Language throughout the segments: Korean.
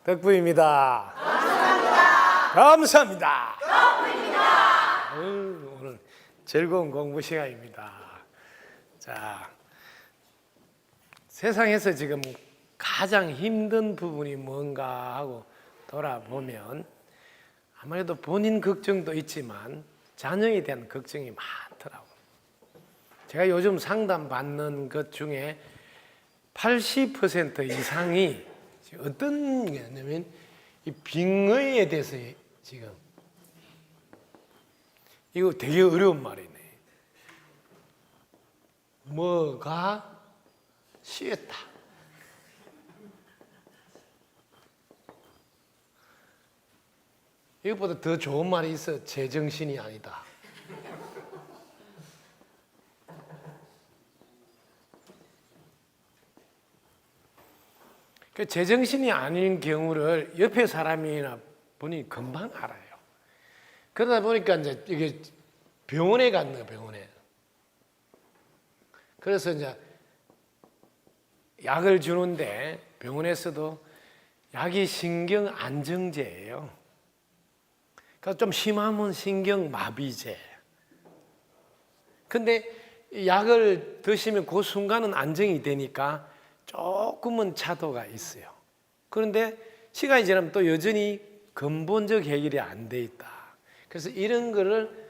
덕부입니다. 감사합니다. 오늘 즐거운 공부 시간입니다. 자, 세상에서 지금 가장 힘든 부분이 뭔가 하고 돌아보면 아무래도 본인 걱정도 있지만 자녀에 대한 걱정이 많더라고요. 제가 요즘 상담 받는 것 중에 80% 이상이 어떤 게냐면 이 빙의에 대해서 지금 이거 되게 어려운 말이네. 뭐가 쉬었다. 이것보다 더 좋은 말이 있어. 제정신이 아니다. 그 제정신이 아닌 경우를 옆에 사람이나 보니 금방 알아요. 그러다 보니까 이제 이게 병원에 갔네요, 병원에. 그래서 이제 약을 주는데 병원에서도 약이 신경 안정제예요. 그러니까 좀 심하면 신경 마비제. 근데 약을 드시면 그 순간은 안정이 되니까 조금은 차도가 있어요. 그런데 시간이 지나면 또 여전히 근본적 해결이 안 돼 있다. 그래서 이런 거를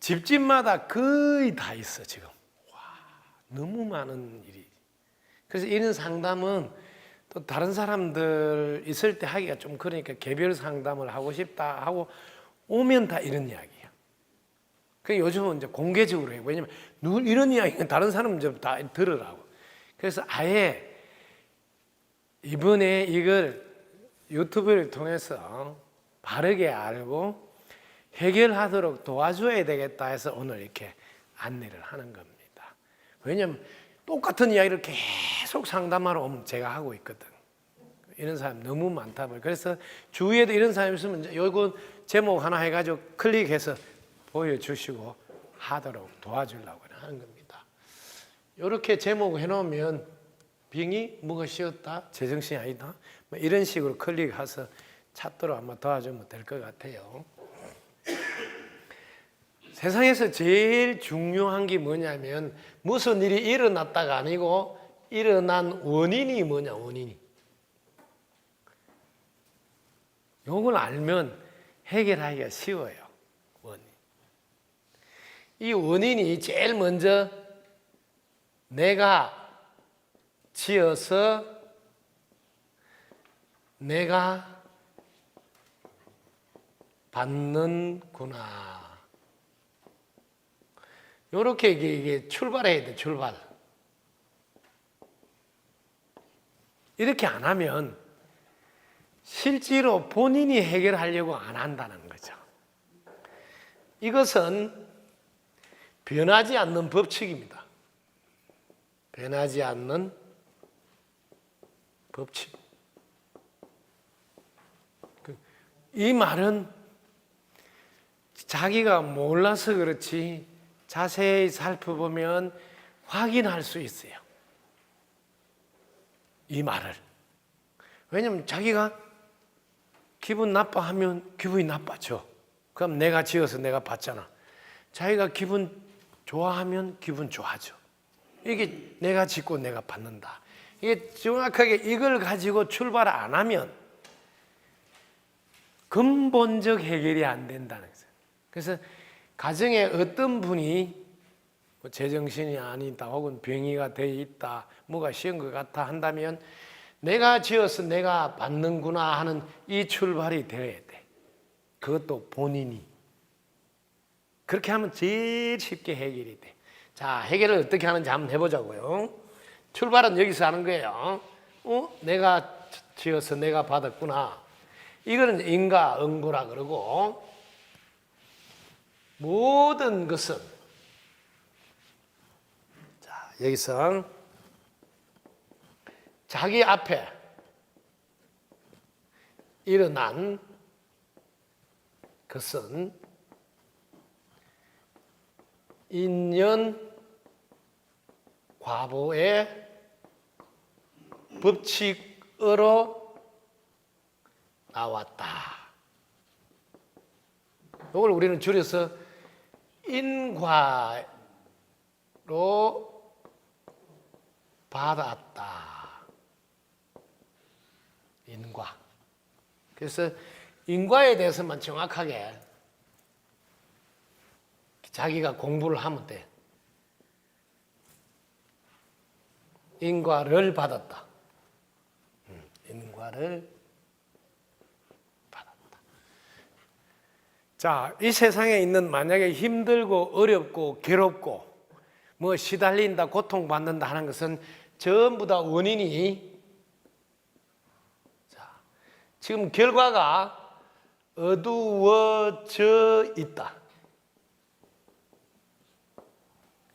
집집마다 거의 다 있어 지금. 와, 너무 많은 일이. 그래서 이런 상담은 또 다른 사람들 있을 때 하기가 좀 그러니까 개별 상담을 하고 싶다 하고 오면 다 이런 이야기야. 그 요즘은 이제 공개적으로 해요. 왜냐면 이런 이야기는 다른 사람은 좀 다 들으라고. 그래서 아예 이번에 이걸 유튜브를 통해서 바르게 알고 해결하도록 도와줘야 되겠다 해서 오늘 이렇게 안내를 하는 겁니다. 왜냐하면 똑같은 이야기를 계속 상담하러 오면 제가 하고 있거든. 이런 사람 너무 많다 보니 그래서 주위에도 이런 사람이 있으면 요거 제목 하나 해가지고 클릭해서 보여주시고 하도록 도와주려고 하는 겁니다. 이렇게 제목 해놓으면 빙이 뭐가 쉬었다, 제정신이 아니다 뭐 이런 식으로 클릭해서 찾도록 아마 도와주면 될 것 같아요. 세상에서 제일 중요한 게 뭐냐면 무슨 일이 일어났다가 아니고 일어난 원인이 뭐냐, 원인이. 이걸 알면 해결하기가 쉬워요. 원인. 이 원인이 제일 먼저 내가 지어서 내가 받는구나. 이렇게 이게 출발해야 돼, 출발. 이렇게 안 하면 실제로 본인이 해결하려고 안 한다는 거죠. 이것은 변하지 않는 법칙입니다. 변하지 않는 법칙. 이 말은 자기가 몰라서 그렇지 자세히 살펴보면 확인할 수 있어요. 이 말을. 왜냐하면 자기가 기분 나빠하면 기분이 나빠져. 그럼 내가 지어서 내가 받잖아. 자기가 기분 좋아하면 기분 좋아져. 이게 내가 짓고 내가 받는다. 이게 정확하게 이걸 가지고 출발 안 하면 근본적 해결이 안 된다는 거죠. 그래서 가정에 어떤 분이 제정신이 아니다 혹은 병이가 돼 있다 뭐가 쉬운 것 같아 한다면 내가 지어서 내가 받는구나 하는 이 출발이 되어야 돼. 그것도 본인이. 그렇게 하면 제일 쉽게 해결이 돼. 자, 해결을 어떻게 하는지 한번 해보자고요. 출발은 여기서 하는 거예요. 내가 지어서 내가 받았구나. 이거는 인과 응고라 그러고 모든 것은 자, 여기서 자기 앞에 일어난 것은 인연 과보의 법칙으로 나왔다. 이걸 우리는 줄여서 인과로 받았다. 인과. 그래서 인과에 대해서만 정확하게 자기가 공부를 하면 돼. 인과를 받았다. 인과를 받았다. 자, 이 세상에 있는 만약에 힘들고 어렵고 괴롭고 뭐 시달린다, 고통받는다 하는 것은 전부 다 원인이 지금 결과가 어두워져 있다.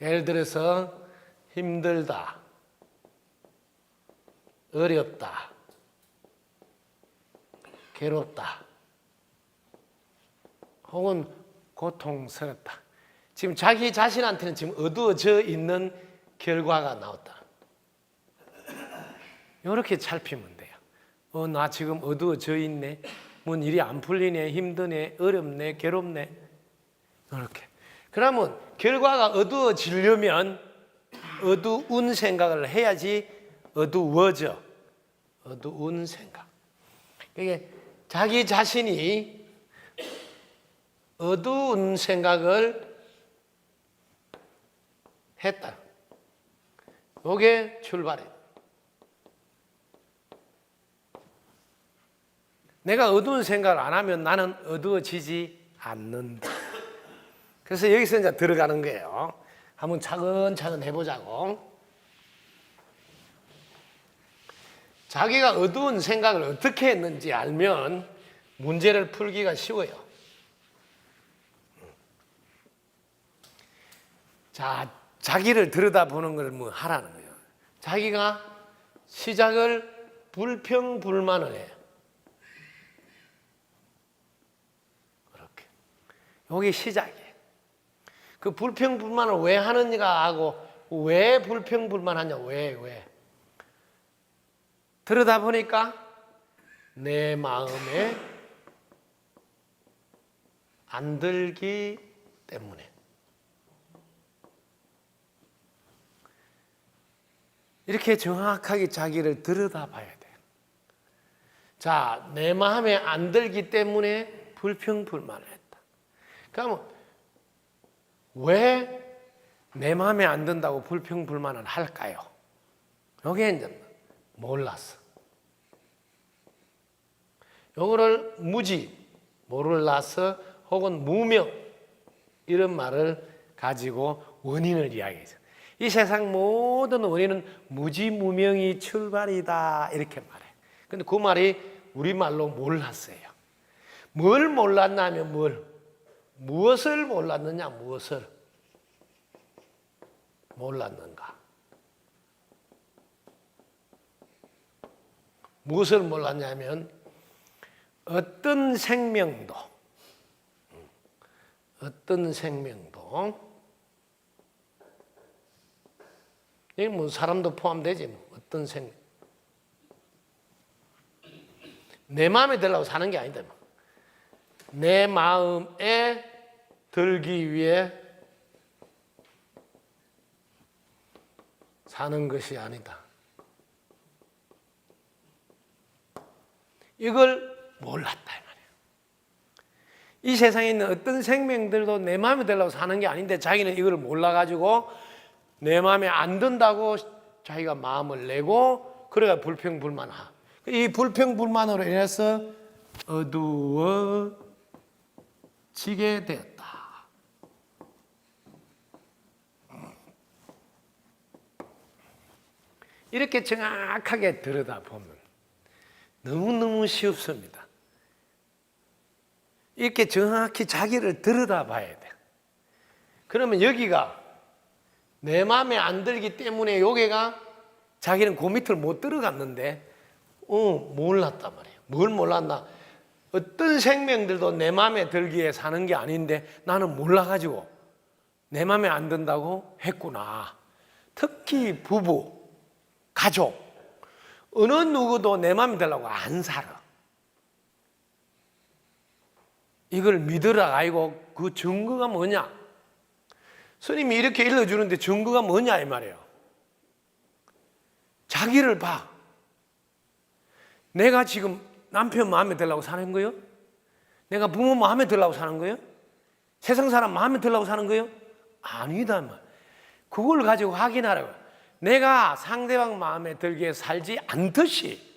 예를 들어서 힘들다, 어렵다, 괴롭다, 혹은 고통스럽다. 지금 자기 자신한테는 지금 어두워져 있는 결과가 나왔다. 이렇게 살피면 돼요. 나 지금 어두워져 있네. 뭔 일이 안 풀리네. 힘드네. 어렵네. 괴롭네. 이렇게. 그러면 결과가 어두워지려면 어두운 생각을 해야지 어두워져. 어두운 생각. 이게 자기 자신이 어두운 생각을 했다. 이게 출발이에요. 내가 어두운 생각을 안 하면 나는 어두워지지 않는다. 그래서 여기서 이제 들어가는 거예요. 한번 차근차근 해보자고. 자기가 어두운 생각을 어떻게 했는지 알면 문제를 풀기가 쉬워요. 자, 자기를 들여다보는 걸 뭐 하라는 거예요. 자기가 시작을 불평불만을 해요. 그렇게. 여기 시작이에요. 그 불평불만을 왜 하느냐가 하고 왜 불평불만하냐, 왜. 들여다보니까 내 마음에 안 들기 때문에. 이렇게 정확하게 자기를 들여다봐야 돼요. 자, 내 마음에 안 들기 때문에 불평불만을 했다. 그러면 왜 내 마음에 안 든다고 불평불만을 할까요? 여기에 이제 몰랐어. 요거를 무지, 몰라서 혹은 무명 이런 말을 가지고 원인을 이야기해요. 이 세상 모든 원인은 무지무명이 출발이다 이렇게 말해. 근데 그 말이 우리말로 몰랐어요. 뭘 몰랐나 하면 무엇을 몰랐느냐, 무엇을 몰랐는가. 무엇을 몰랐냐면 어떤 생명도 여기 뭐 사람도 포함되지 뭐. 어떤 생명 내 마음에 들려고 사는 게 아니다. 내 마음에 들기 위해 사는 것이 아니다. 이걸 몰랐다 이 말이에요. 이 세상에 있는 어떤 생명들도 내 마음에 들려고 사는 게 아닌데 자기는 이걸 몰라가지고 내 마음에 안 든다고 자기가 마음을 내고 그래야 불평불만하. 이 불평불만으로 인해서 어두워지게 되었다. 이렇게 정확하게 들여다보면 너무너무 쉽습니다. 이렇게 정확히 자기를 들여다봐야 돼. 그러면 여기가 내 마음에 안 들기 때문에 여기가 자기는 그 밑을 못 들어갔는데 몰랐단 말이에요. 뭘 몰랐나? 어떤 생명들도 내 마음에 들기에 사는 게 아닌데 나는 몰라가지고 내 마음에 안 든다고 했구나. 특히 부부, 가족 어느 누구도 내 마음에 들라고 안 살아. 이걸 믿으라 아니고 그 증거가 뭐냐? 스님이 이렇게 일러주는데 증거가 뭐냐 이 말이에요. 자기를 봐. 내가 지금 남편 마음에 들라고 사는 거예요? 내가 부모 마음에 들라고 사는 거예요? 세상 사람 마음에 들라고 사는 거예요? 아니다 말. 그걸 가지고 확인하라고. 내가 상대방 마음에 들게 살지 않듯이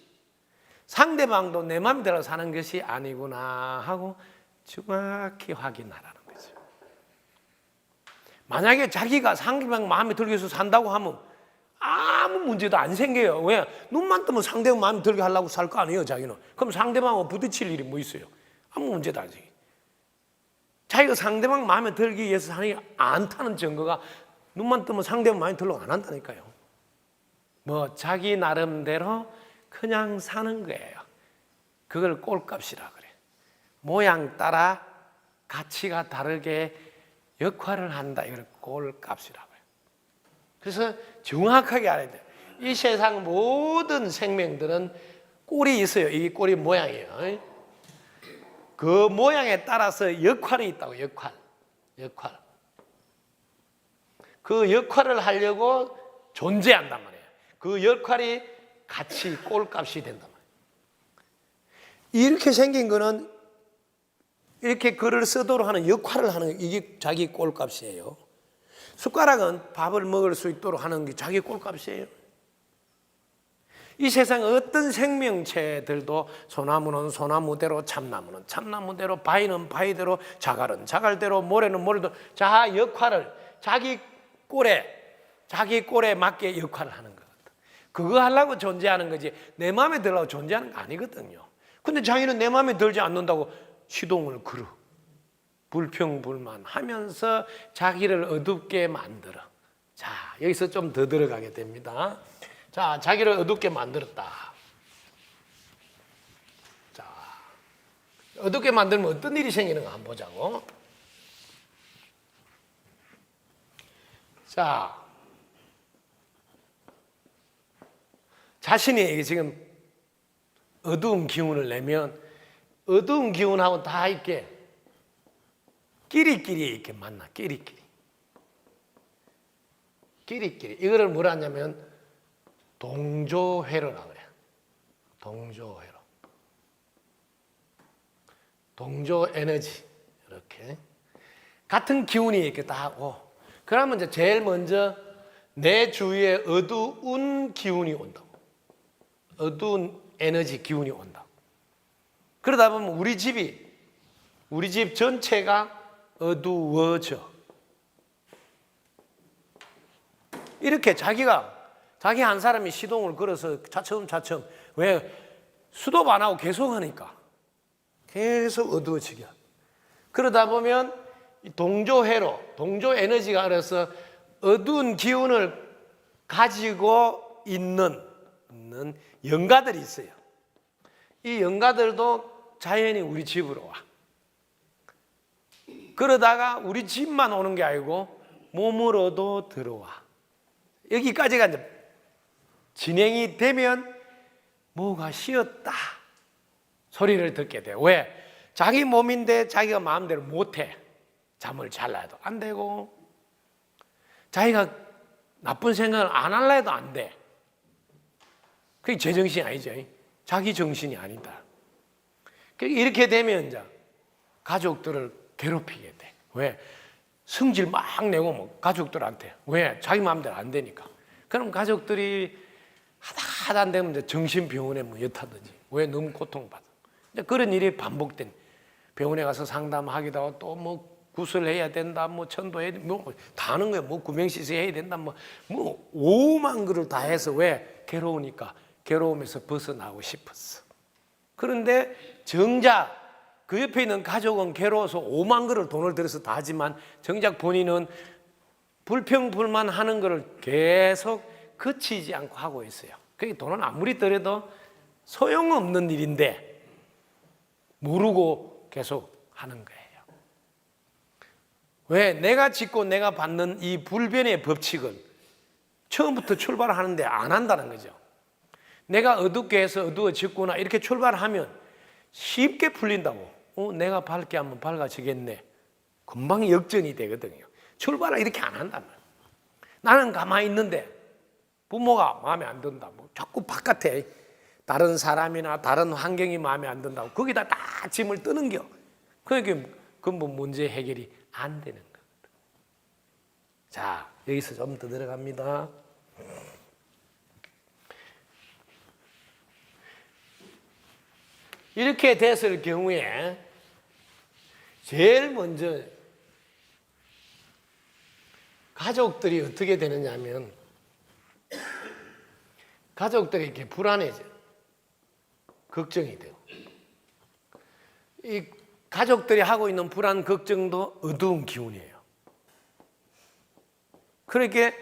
상대방도 내 마음에 들어 사는 것이 아니구나 하고 정확히 확인하라는 거죠. 만약에 자기가 상대방 마음에 들기 위해서 산다고 하면 아무 문제도 안 생겨요. 왜? 눈만 뜨면 상대방 마음에 들게 하려고 살 거 아니에요, 자기는. 그럼 상대방하고 부딪힐 일이 뭐 있어요? 아무 문제도 안 생겨요. 자기가 상대방 마음에 들기 위해서 사는 게 않다는 증거가 눈만 뜨면 상대방 마음에 들려고 안 한다니까요. 뭐 자기 나름대로 그냥 사는 거예요. 그걸 꼴값이라 그래. 모양 따라 가치가 다르게 역할을 한다. 이걸 꼴값이라고 해요. 그래서 정확하게 알아야 돼요. 이 세상 모든 생명들은 꼴이 있어요. 이 꼴이 모양이에요. 그 모양에 따라서 역할이 있다고. 역할. 그 역할을 하려고 존재한단 말이에요. 그 역할이 같이 꼴값이 된단 말이에요. 이렇게 생긴 거는 이렇게 글을 쓰도록 하는 역할을 하는 이게 자기 꼴값이에요. 숟가락은 밥을 먹을 수 있도록 하는 게 자기 꼴값이에요. 이 세상 어떤 생명체들도 소나무는 소나무대로 참나무는 참나무대로 바위는 바위대로 자갈은 자갈대로 모래는 모래대로 자 역할을 자기 꼴에 맞게 역할을 하는 것 같아. 그거 하려고 존재하는 거지 내 마음에 들라고 존재하는 거 아니거든요. 근데 자기는 내 마음에 들지 않는다고 시동을 걸어. 불평불만하면서 자기를 어둡게 만들어. 자, 여기서 좀 더 들어가게 됩니다. 자, 자기를 어둡게 만들었다. 자, 어둡게 만들면 어떤 일이 생기는가 한번 보자고. 자, 자신이 지금 어두운 기운을 내면 어두운 기운하고 다 있게 끼리끼리 이렇게 만나. 끼리끼리. 이거를 뭐라 하냐면 동조회로라고 해요. 동조회로. 동조 에너지. 이렇게. 같은 기운이 이렇게 다 오고. 그러면 이제 제일 먼저 내 주위에 어두운 기운이 온다고. 어두운 에너지 기운이 온다고. 그러다 보면 우리 집 전체가 어두워져. 이렇게 자기 한 사람이 시동을 걸어서 차츰 왜 수도 안 하고 계속 하니까 계속 어두워지게. 그러다 보면 동조회로 동조 에너지가 알아서 어두운 기운을 가지고 있는 영가들이 있어요. 이 영가들도 자연히 우리 집으로 와. 그러다가 우리 집만 오는 게 아니고 몸으로도 들어와. 여기까지가 이제 진행이 되면 뭐가 쉬었다 소리를 듣게 돼요. 왜? 자기 몸인데 자기가 마음대로 못해. 잠을 잘라 해도 안 되고 자기가 나쁜 생각을 안 할라 해도 안 돼. 그게 제 정신이 아니죠. 자기 정신이 아니다. 이렇게 되면 이제 가족들을 괴롭히게 돼. 왜? 성질 막 내고 뭐 가족들한테. 왜? 자기 마음대로 안 되니까. 그럼 가족들이 하다 안 되면 이제 정신병원에 뭐 여타든지. 왜? 너무 고통받아. 이제 그런 일이 반복된. 병원에 가서 상담하기도 하고 또 뭐 구슬해야 된다, 뭐 천도해야 된다, 뭐 다 하는 거야. 뭐 구명시술 해야 된다, 뭐 오만 그를 다 해서 왜? 괴로우니까. 괴로움에서 벗어나고 싶었어. 그런데 정작 그 옆에 있는 가족은 괴로워서 오만 그를 돈을 들여서 다 하지만 정작 본인은 불평불만하는 것을 계속 그치지 않고 하고 있어요. 그게 돈을 아무리 들여도 소용없는 일인데 모르고 계속 하는 거예요. 왜? 내가 짓고 내가 받는 이 불변의 법칙은 처음부터 출발하는데 안 한다는 거죠. 내가 어둡게 해서 어두워졌구나 이렇게 출발하면 쉽게 풀린다고. 내가 밝게 하면 밝아지겠네. 금방 역전이 되거든요. 출발을 이렇게 안 한단 말이에요. 나는 가만히 있는데 부모가 마음에 안 든다. 자꾸 바깥에 다른 사람이나 다른 환경이 마음에 안 든다고 거기다 다 짐을 뜨는겨. 그러니까 근본 문제 해결이 안 되는 거거든. 자, 여기서 좀 더 들어갑니다. 이렇게 됐을 경우에 제일 먼저 가족들이 어떻게 되느냐 하면 가족들이 이렇게 불안해져. 걱정이 돼요. 이 가족들이 하고 있는 불안, 걱정도 어두운 기운이에요. 그러니까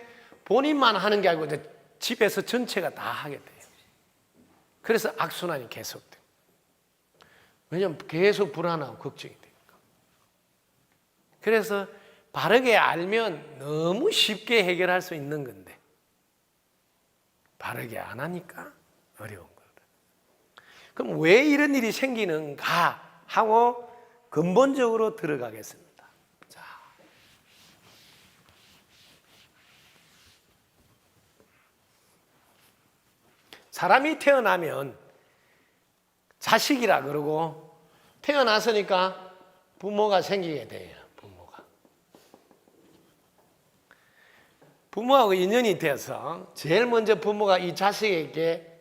본인만 하는 게 아니고 이제 집에서 전체가 다 하게 돼요. 그래서 악순환이 계속돼요. 왜냐하면 계속 불안하고 걱정이 되니까. 그래서 바르게 알면 너무 쉽게 해결할 수 있는 건데 바르게 안 하니까 어려운 거예요. 그럼 왜 이런 일이 생기는가 하고 근본적으로 들어가겠습니다. 자, 사람이 태어나면 자식이라 그러고 태어났으니까 부모가 생기게 돼요. 부모하고 인연이 돼서 제일 먼저 부모가 이 자식에게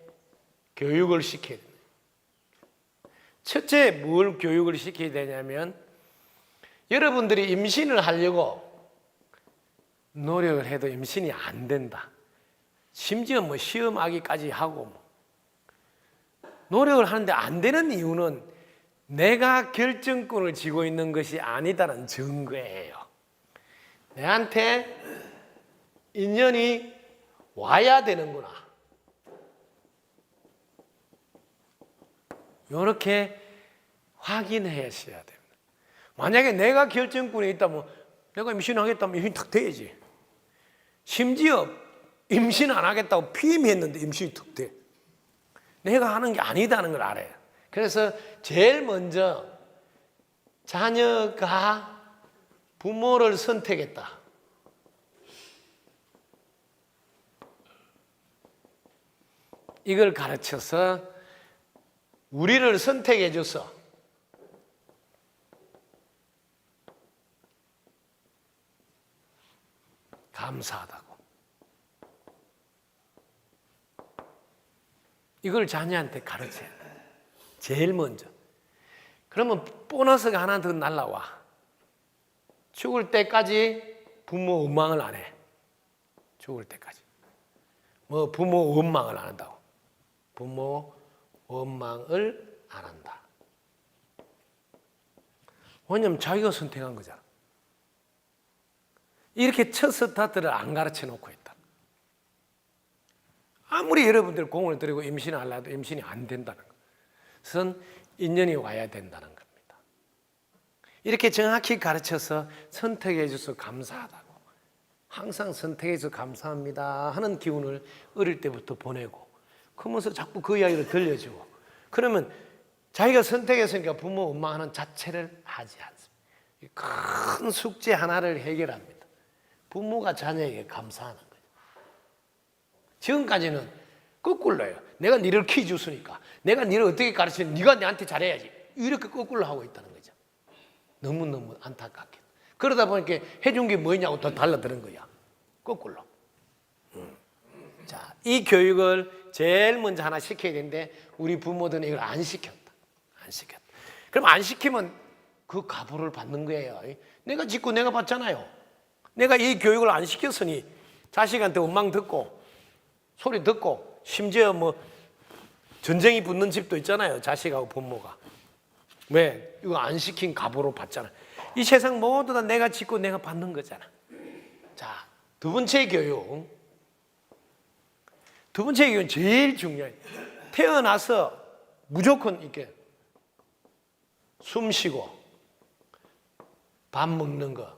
교육을 시켜야 됩니다. 첫째 뭘 교육을 시켜야 되냐면 여러분들이 임신을 하려고 노력을 해도 임신이 안 된다. 심지어 시험하기까지 하고 노력을 하는데 안 되는 이유는 내가 결정권을 쥐고 있는 것이 아니다는 증거예요. 내한테 인연이 와야 되는구나. 이렇게 확인하셔야 됩니다. 만약에 내가 결정권이 있다면 내가 임신하겠다면 임신 탁 돼야지. 심지어 임신 안 하겠다고 피임했는데 임신이 탁 돼. 내가 하는 게 아니다는 걸 알아요. 그래서 제일 먼저 자녀가 부모를 선택했다. 이걸 가르쳐서 우리를 선택해 줘서 감사하다고. 이걸 자녀한테 가르쳐야 돼. 제일 먼저. 그러면 보너스가 하나 더 날라와. 죽을 때까지 부모 원망을 안 해. 죽을 때까지. 부모 원망을 안 한다고. 부모 원망을 안 한다. 왜냐면 자기가 선택한 거잖아. 이렇게 첫 스타트를 안 가르쳐 놓고 있다. 아무리 여러분들 공을 들이고 임신을 하려도 임신이 안 된다는 것은 인연이 와야 된다는 겁니다. 이렇게 정확히 가르쳐서 선택해 줘서 감사하다고. 항상 선택해 줘서 감사합니다 하는 기운을 어릴 때부터 보내고 그러면서 자꾸 그 이야기를 들려주고 그러면 자기가 선택했으니까 부모 원망하는 자체를 하지 않습니다. 큰 숙제 하나를 해결합니다. 부모가 자녀에게 감사하는 거죠. 지금까지는 거꾸로예요. 내가 니를 키워줬으니까 내가 니를 어떻게 가르치면 네가 내한테 잘해야지 이렇게 거꾸로 하고 있다는 거죠. 너무너무 안타깝게. 그러다 보니까 해준 게 뭐냐고 더 달라드는 거야. 거꾸로. 자, 이 교육을 제일 먼저 하나 시켜야 되는데 우리 부모들은 이걸 안 시켰다. 안 시켰다. 그럼 안 시키면 그 가부를 받는 거예요. 내가 짓고 내가 받잖아요. 내가 이 교육을 안 시켰으니 자식한테 원망 듣고 소리 듣고 심지어 전쟁이 붙는 집도 있잖아요. 자식하고 부모가. 왜? 이거 안 시킨 가부로 받잖아. 이 세상 모두 다 내가 짓고 내가 받는 거잖아. 자, 두 번째 교육. 두 번째 교육은 제일 중요해요. 태어나서 무조건 이렇게 숨 쉬고 밥 먹는 거.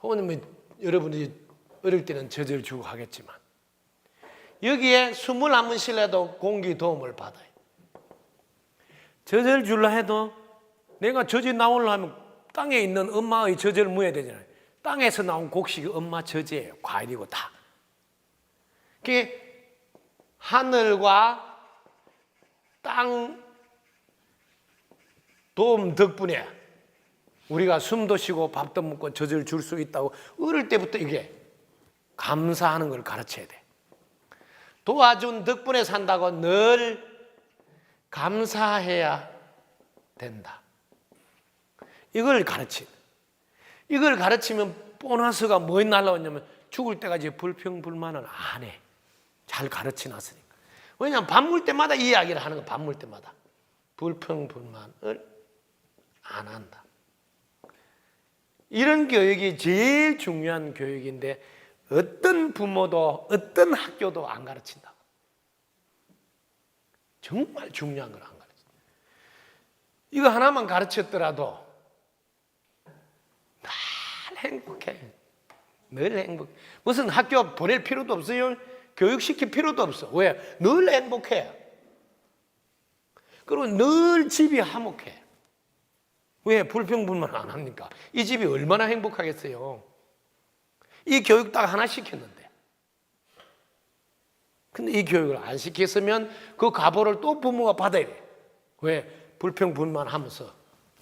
혹은 여러분들이 어릴 때는 젖을 주고 하겠지만 여기에 숨을 한 번 쉬려도 공기 도움을 받아요. 젖을 줄라 해도 내가 젖이 나오려면 땅에 있는 엄마의 젖을 무어야 되잖아요. 땅에서 나온 곡식이 엄마 젖이에요. 과일이고 다. 그게 하늘과 땅 도움 덕분에 우리가 숨도 쉬고 밥도 먹고 젖을 줄 수 있다고 어릴 때부터 이게 감사하는 걸 가르쳐야 돼. 도와준 덕분에 산다고 늘 감사해야 된다. 이걸 가르치. 이걸 가르치면 보너스가 뭐 날라오냐면 죽을 때까지 불평불만을 안 해. 잘 가르쳐 놨으니까. 왜냐하면 밥 물 때마다 이 이야기를 하는 거. 밥 물 때마다 불평불만을 안 한다. 이런 교육이 제일 중요한 교육인데 어떤 부모도 어떤 학교도 안 가르친다. 정말 중요한 걸 안 가르친다. 이거 하나만 가르쳤더라도 늘 행복해. 늘 행복해. 무슨 학교 보낼 필요도 없어요. 교육시킬 필요도 없어. 왜? 늘 행복해. 그리고 늘 집이 화목해. 왜? 불평불만 안 합니까? 이 집이 얼마나 행복하겠어요. 이 교육 딱 하나 시켰는데. 근데 이 교육을 안 시켰으면 그 가보를 또 부모가 받아야 돼. 왜? 불평불만 하면서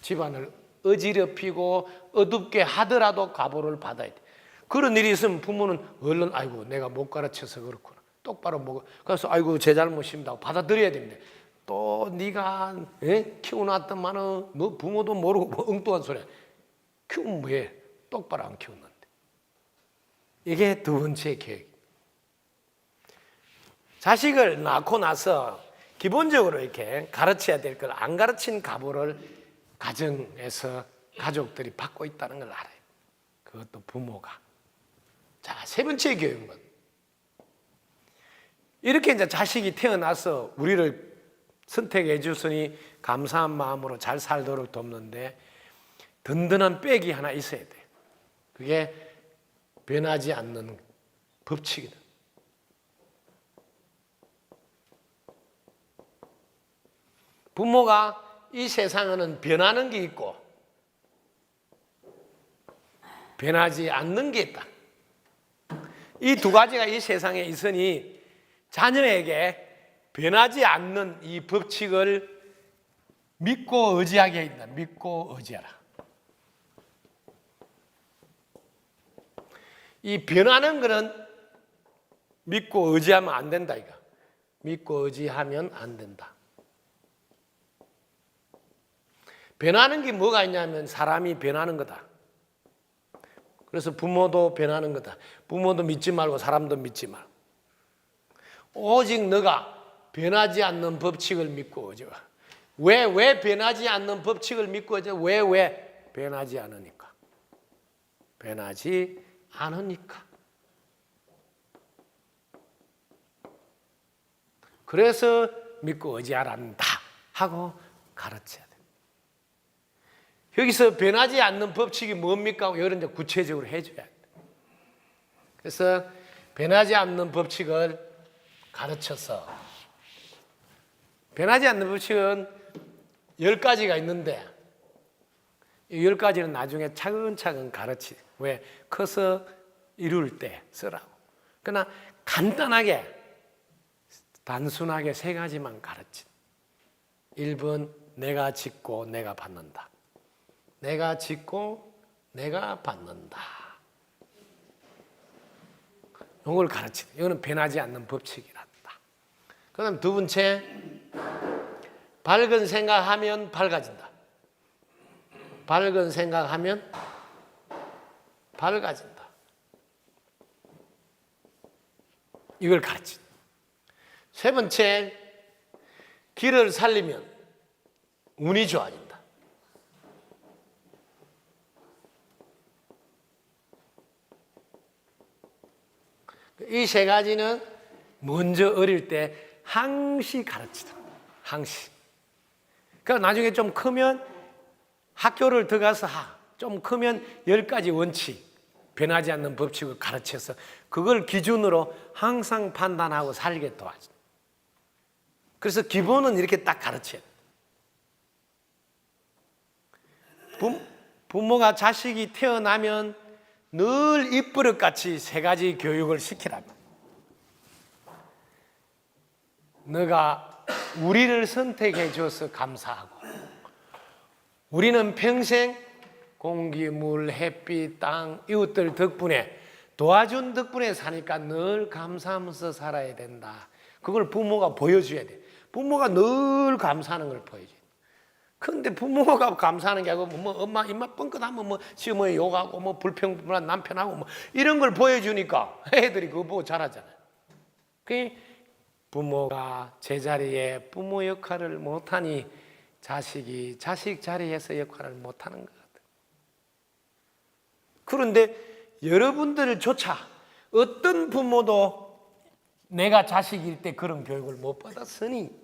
집안을 어지럽히고 어둡게 하더라도 가보를 받아야 돼. 그런 일이 있으면 부모는 얼른 아이고 내가 못 가르쳐서 그렇구나. 똑바로 먹어. 그래서 아이고 제 잘못입니다. 받아들여야 됩니다. 또 네가 키워놨더만은 뭐 부모도 모르고 뭐 엉뚱한 소리야. 키우면 뭐해? 똑바로 안 키웠는데. 이게 두 번째 계획. 자식을 낳고 나서 기본적으로 이렇게 가르쳐야 될 걸 안 가르친 가보를 가정에서 가족들이 받고 있다는 걸 알아요. 그것도 부모가. 자, 세 번째 교육은 이렇게 이제 자식이 태어나서 우리를 선택해 주시니 감사한 마음으로 잘 살도록 돕는데 든든한 백이 하나 있어야 돼. 그게 변하지 않는 법칙이다. 부모가 이 세상에는 변하는 게 있고 변하지 않는 게 있다. 이 두 가지가 이 세상에 있으니 자녀에게 변하지 않는 이 법칙을 믿고 의지하게 한다. 믿고 의지하라. 이 변하는 거는 믿고 의지하면 안 된다 이거. 믿고 의지하면 안 된다. 변하는 게 뭐가 있냐면 사람이 변하는 거다. 그래서 부모도 변하는 거다. 부모도 믿지 말고 사람도 믿지 말고. 오직 너가 변하지 않는 법칙을 믿고 의지하. 왜 변하지 않는 법칙을 믿고 의지하? 왜 변하지 않으니까. 변하지 않으니까. 그래서 믿고 의지하란다 하고 가르쳐야 돼. 여기서 변하지 않는 법칙이 뭡니까? 이런 이제 구체적으로 해줘야 돼. 그래서 변하지 않는 법칙을 가르쳐서 변하지 않는 법칙은 10가지가 있는데 이 10가지는 나중에 차근차근 가르치. 왜? 커서 이룰 때 쓰라고. 그러나 간단하게 단순하게 3가지만 가르치. 1번 내가 짓고 내가 받는다. 내가 짓고 내가 받는다. 이걸 가르치는. 이거는 변하지 않는 법칙이란다. 그 다음 두 번째, 밝은 생각하면 밝아진다. 밝은 생각하면 밝아진다. 이걸 가르치는. 세 번째, 길을 살리면 운이 좋아진다. 이 3가지는 먼저 어릴 때 항시 가르치다. 항시. 그러니까 나중에 좀 크면 학교를 들어가서 좀 크면 10가지 원칙, 변하지 않는 법칙을 가르쳐서 그걸 기준으로 항상 판단하고 살게 도와줘. 그래서 기본은 이렇게 딱 가르쳐야 돼. 부모가 자식이 태어나면 늘 입버릇같이 세 가지 교육을 시키라면, 너가 우리를 선택해 줘서 감사하고, 우리는 평생 공기, 물, 햇빛, 땅, 이웃들 덕분에, 도와준 덕분에 사니까 늘 감사하면서 살아야 된다. 그걸 부모가 보여줘야 돼. 부모가 늘 감사하는 걸 보여줘야 돼. 근데 부모가 감사하는 게 아니고 뭐 엄마 입맛 뻥끗하면 뭐 시어머니 욕하고 뭐 불평불만 남편하고 뭐 이런 걸 보여주니까 애들이 그거 보고 자라잖아요. 그 부모가 제자리에 부모 역할을 못하니 자식이 자식 자리에서 역할을 못하는 것 같아요. 그런데 여러분들조차 어떤 부모도 내가 자식일 때 그런 교육을 못 받았으니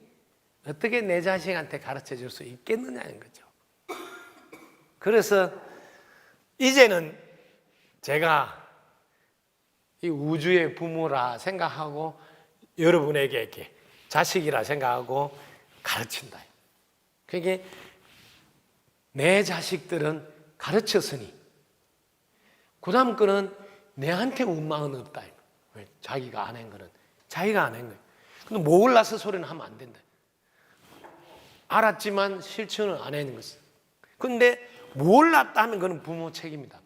어떻게 내 자식한테 가르쳐 줄 수 있겠느냐는 거죠. 그래서 이제는 제가 이 우주의 부모라 생각하고 여러분에게 이렇게 자식이라 생각하고 가르친다. 그게 내 자식들은 가르쳤으니 그 다음 거는 내한테 원망은 없다. 왜? 자기가 안 한 거는 자기가 안 한 거예요. 근데 몰라서 소리는 하면 안 된다. 알았지만 실천을 안 하는 것은. 근데 몰랐다 하면 그건 부모 책임이다.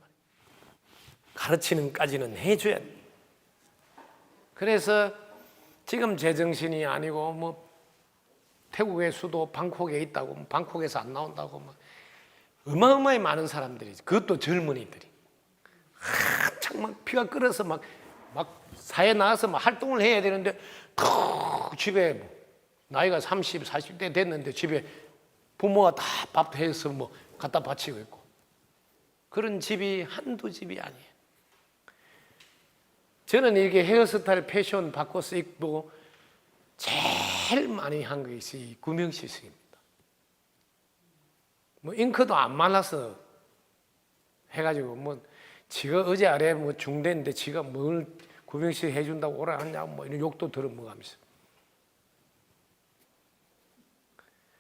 가르치는까지는 해줘야 돼. 그래서 지금 제정신이 아니고 뭐 태국의 수도 방콕에 있다고, 방콕에서 안 나온다고 뭐 어마어마히 많은 사람들이, 그것도 젊은이들이 한창 막 피가 끓어서 막 사회 나가서 막 활동을 해야 되는데 집에 뭐 나이가 30, 40대 됐는데 집에 부모가 다 밥 해서 뭐 갖다 바치고 있고, 그런 집이 한두 집이 아니에요. 저는 이렇게 헤어스타일 패션 바꿔서 입고 제일 많이 한 것이 구명시식입니다. 뭐 잉크도 안 말라서 해가지고 뭐 지가 어제 아래 뭐 중대인데 지가 뭘 구명시식 해준다고 오라 하냐고 뭐 이런 욕도 들어먹으면서.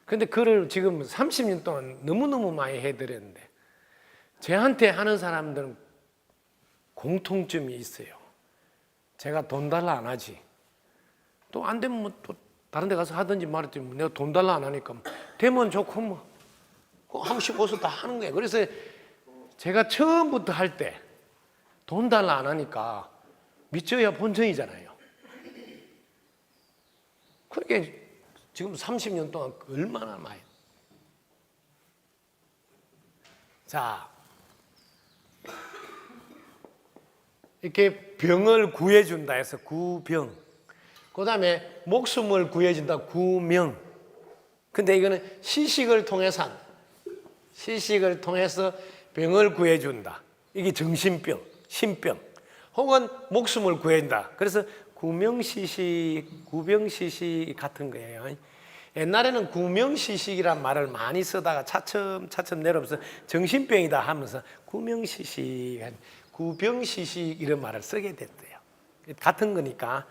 근데 그를 지금 30년 동안 너무너무 많이 해드렸는데 저한테 하는 사람들은 공통점이 있어요. 제가 돈 달라 안 하지. 또 안 되면 뭐 또 다른 데 가서 하든지 말든지 뭐 내가 돈 달라 안 하니까 뭐 되면 좋고 뭐 한 번씩 오서 다 하는 거예요. 그래서 제가 처음부터 할 때 돈 달라 안 하니까 믿져야 본전이잖아요. 그러니까 지금 30년 동안 얼마나 많이. 자, 이렇게 병을 구해준다 해서 구병. 그 다음에 목숨을 구해준다, 구명. 근데 이거는 시식을 통해서 시식을 통해서 병을 구해준다. 이게 정신병, 신병. 혹은 목숨을 구해준다. 그래서 구명시식, 구병시식 같은 거예요. 옛날에는 구명시식이란 말을 많이 쓰다가 차츰 내려오면서 정신병이다 하면서 구명시식, 구병시식 이런 말을 쓰게 됐대요. 같은 거니까.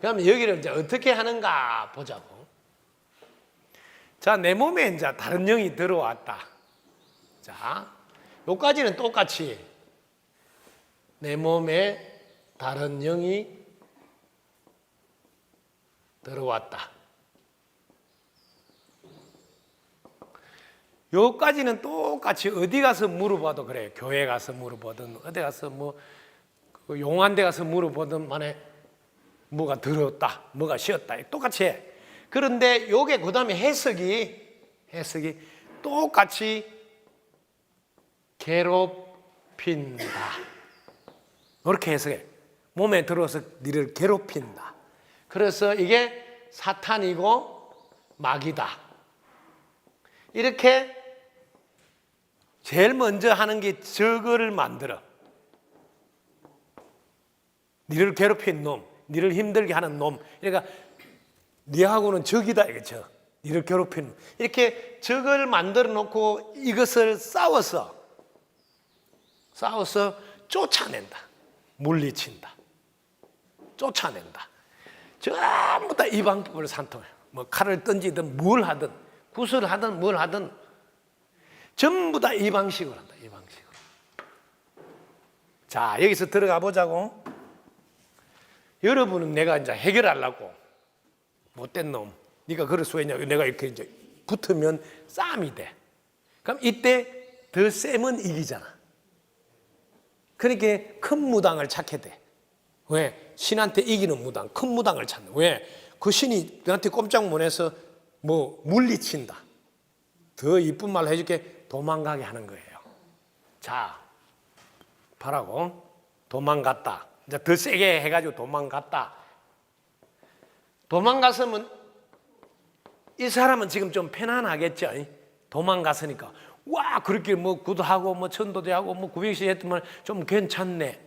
그러면 여기를 이제 어떻게 하는가 보자고. 자, 내 몸에 이제 다른 영이 들어왔다. 자, 요까지는 똑같이 내 몸에 다른 영이 들어왔다. 요까지는 똑같이 어디 가서 물어봐도 그래요. 교회 가서 물어보든 어디 가서 뭐 용한데 가서 물어보든 만에 뭐가 들었다, 뭐가 쉬었다, 똑같이 해. 그런데 요게 그 다음에 해석이 똑같이 괴롭힌다. 이렇게 해석해. 몸에 들어서 니를 괴롭힌다. 그래서 이게 사탄이고 마귀다. 이렇게 제일 먼저 하는 게 저거를 만들어. 니를 괴롭힌 놈, 니를 힘들게 하는 놈. 그러니까 니하고는 적이다 이거죠. 니를 괴롭힌 놈. 이렇게 적을 만들어 놓고 이것을 싸워서 쫓아낸다. 물리친다. 쫓아낸다. 전부 다 이 방법을 산통해. 뭐 칼을 던지든 뭘 하든 구슬을 하든 뭘 하든 전부 다 이 방식으로 한다. 이 방식으로. 자, 여기서 들어가 보자고. 여러분은 내가 이제 해결하려고 못된 놈, 네가 그럴 수 있냐? 내가 이렇게 이제 붙으면 싸움이 돼. 그럼 이때 더 셈은 이기잖아. 그러니까 큰 무당을 찾게 돼. 왜? 신한테 이기는 무당, 큰 무당을 찾는. 왜? 그 신이 너한테 꼼짝 못 해서 뭐 물리친다. 더 이쁜 말로 해줄게. 도망가게 하는 거예요. 자, 봐라고. 도망갔다. 이제 더 세게 해가지고 도망갔다. 도망갔으면 이 사람은 지금 좀 편안하겠죠. 도망갔으니까. 와, 그렇게 뭐 구두하고 뭐 천도제하고 뭐 구백시 했더만 좀 괜찮네.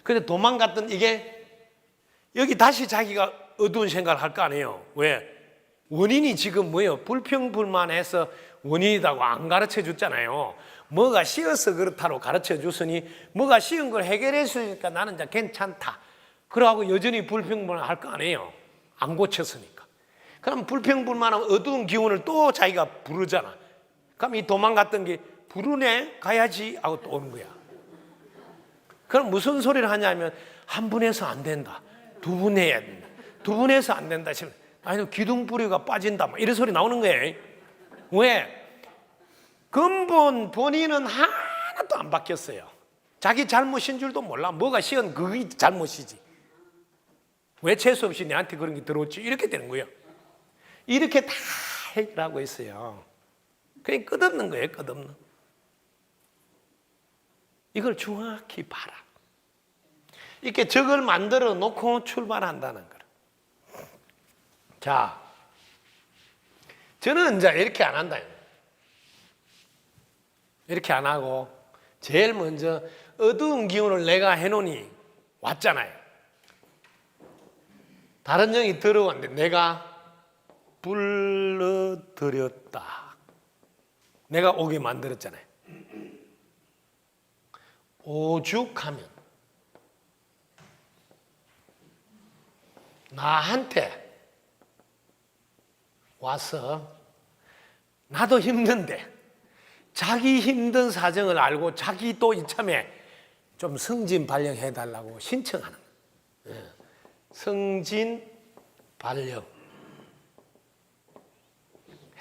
근데 도망갔던 이게 여기 다시 자기가 어두운 생각을 할 거 아니에요. 왜? 원인이 지금 뭐예요? 불평불만해서 원인이라고 안 가르쳐 줬잖아요. 뭐가 씌어서 그렇다고 가르쳐 줬으니 뭐가 씌은 걸 해결했으니까 나는 이제 괜찮다. 그러고 여전히 불평불만 할 거 아니에요. 안 고쳤으니까. 그럼 불평불만하면 어두운 기운을 또 자기가 부르잖아. 그럼 이 도망갔던 게 부르네 가야지 하고 또 오는 거야. 그럼 무슨 소리를 하냐면 한 분 해서 안 된다. 두 분 해야 된다. 두 분 해서 안 된다. 아니 기둥뿌리가 빠진다. 뭐 이런 소리 나오는 거예요. 왜? 근본 본인은 하나도 안 바뀌었어요. 자기 잘못인 줄도 몰라. 뭐가 시은 그게 잘못이지. 왜 재수 없이 내한테 그런 게 들어왔지? 이렇게 되는 거예요. 이렇게 다 해결하고 있어요. 그냥 끝없는 거예요. 끝없는. 이걸 정확히 봐라. 이렇게 적을 만들어 놓고 출발한다는 거예요. 자, 저는 이제 이렇게 안 한다. 이렇게 안 하고 제일 먼저 어두운 기운을 내가 해놓으니 왔잖아요. 다른 영이 들어왔는데 내가 불러들였다. 내가 오게 만들었잖아요. 오죽하면 나한테 와서 나도 힘든데 자기 힘든 사정을 알고 자기도 이참에 좀 승진 발령해달라고 신청하는 거예요. 승진 발령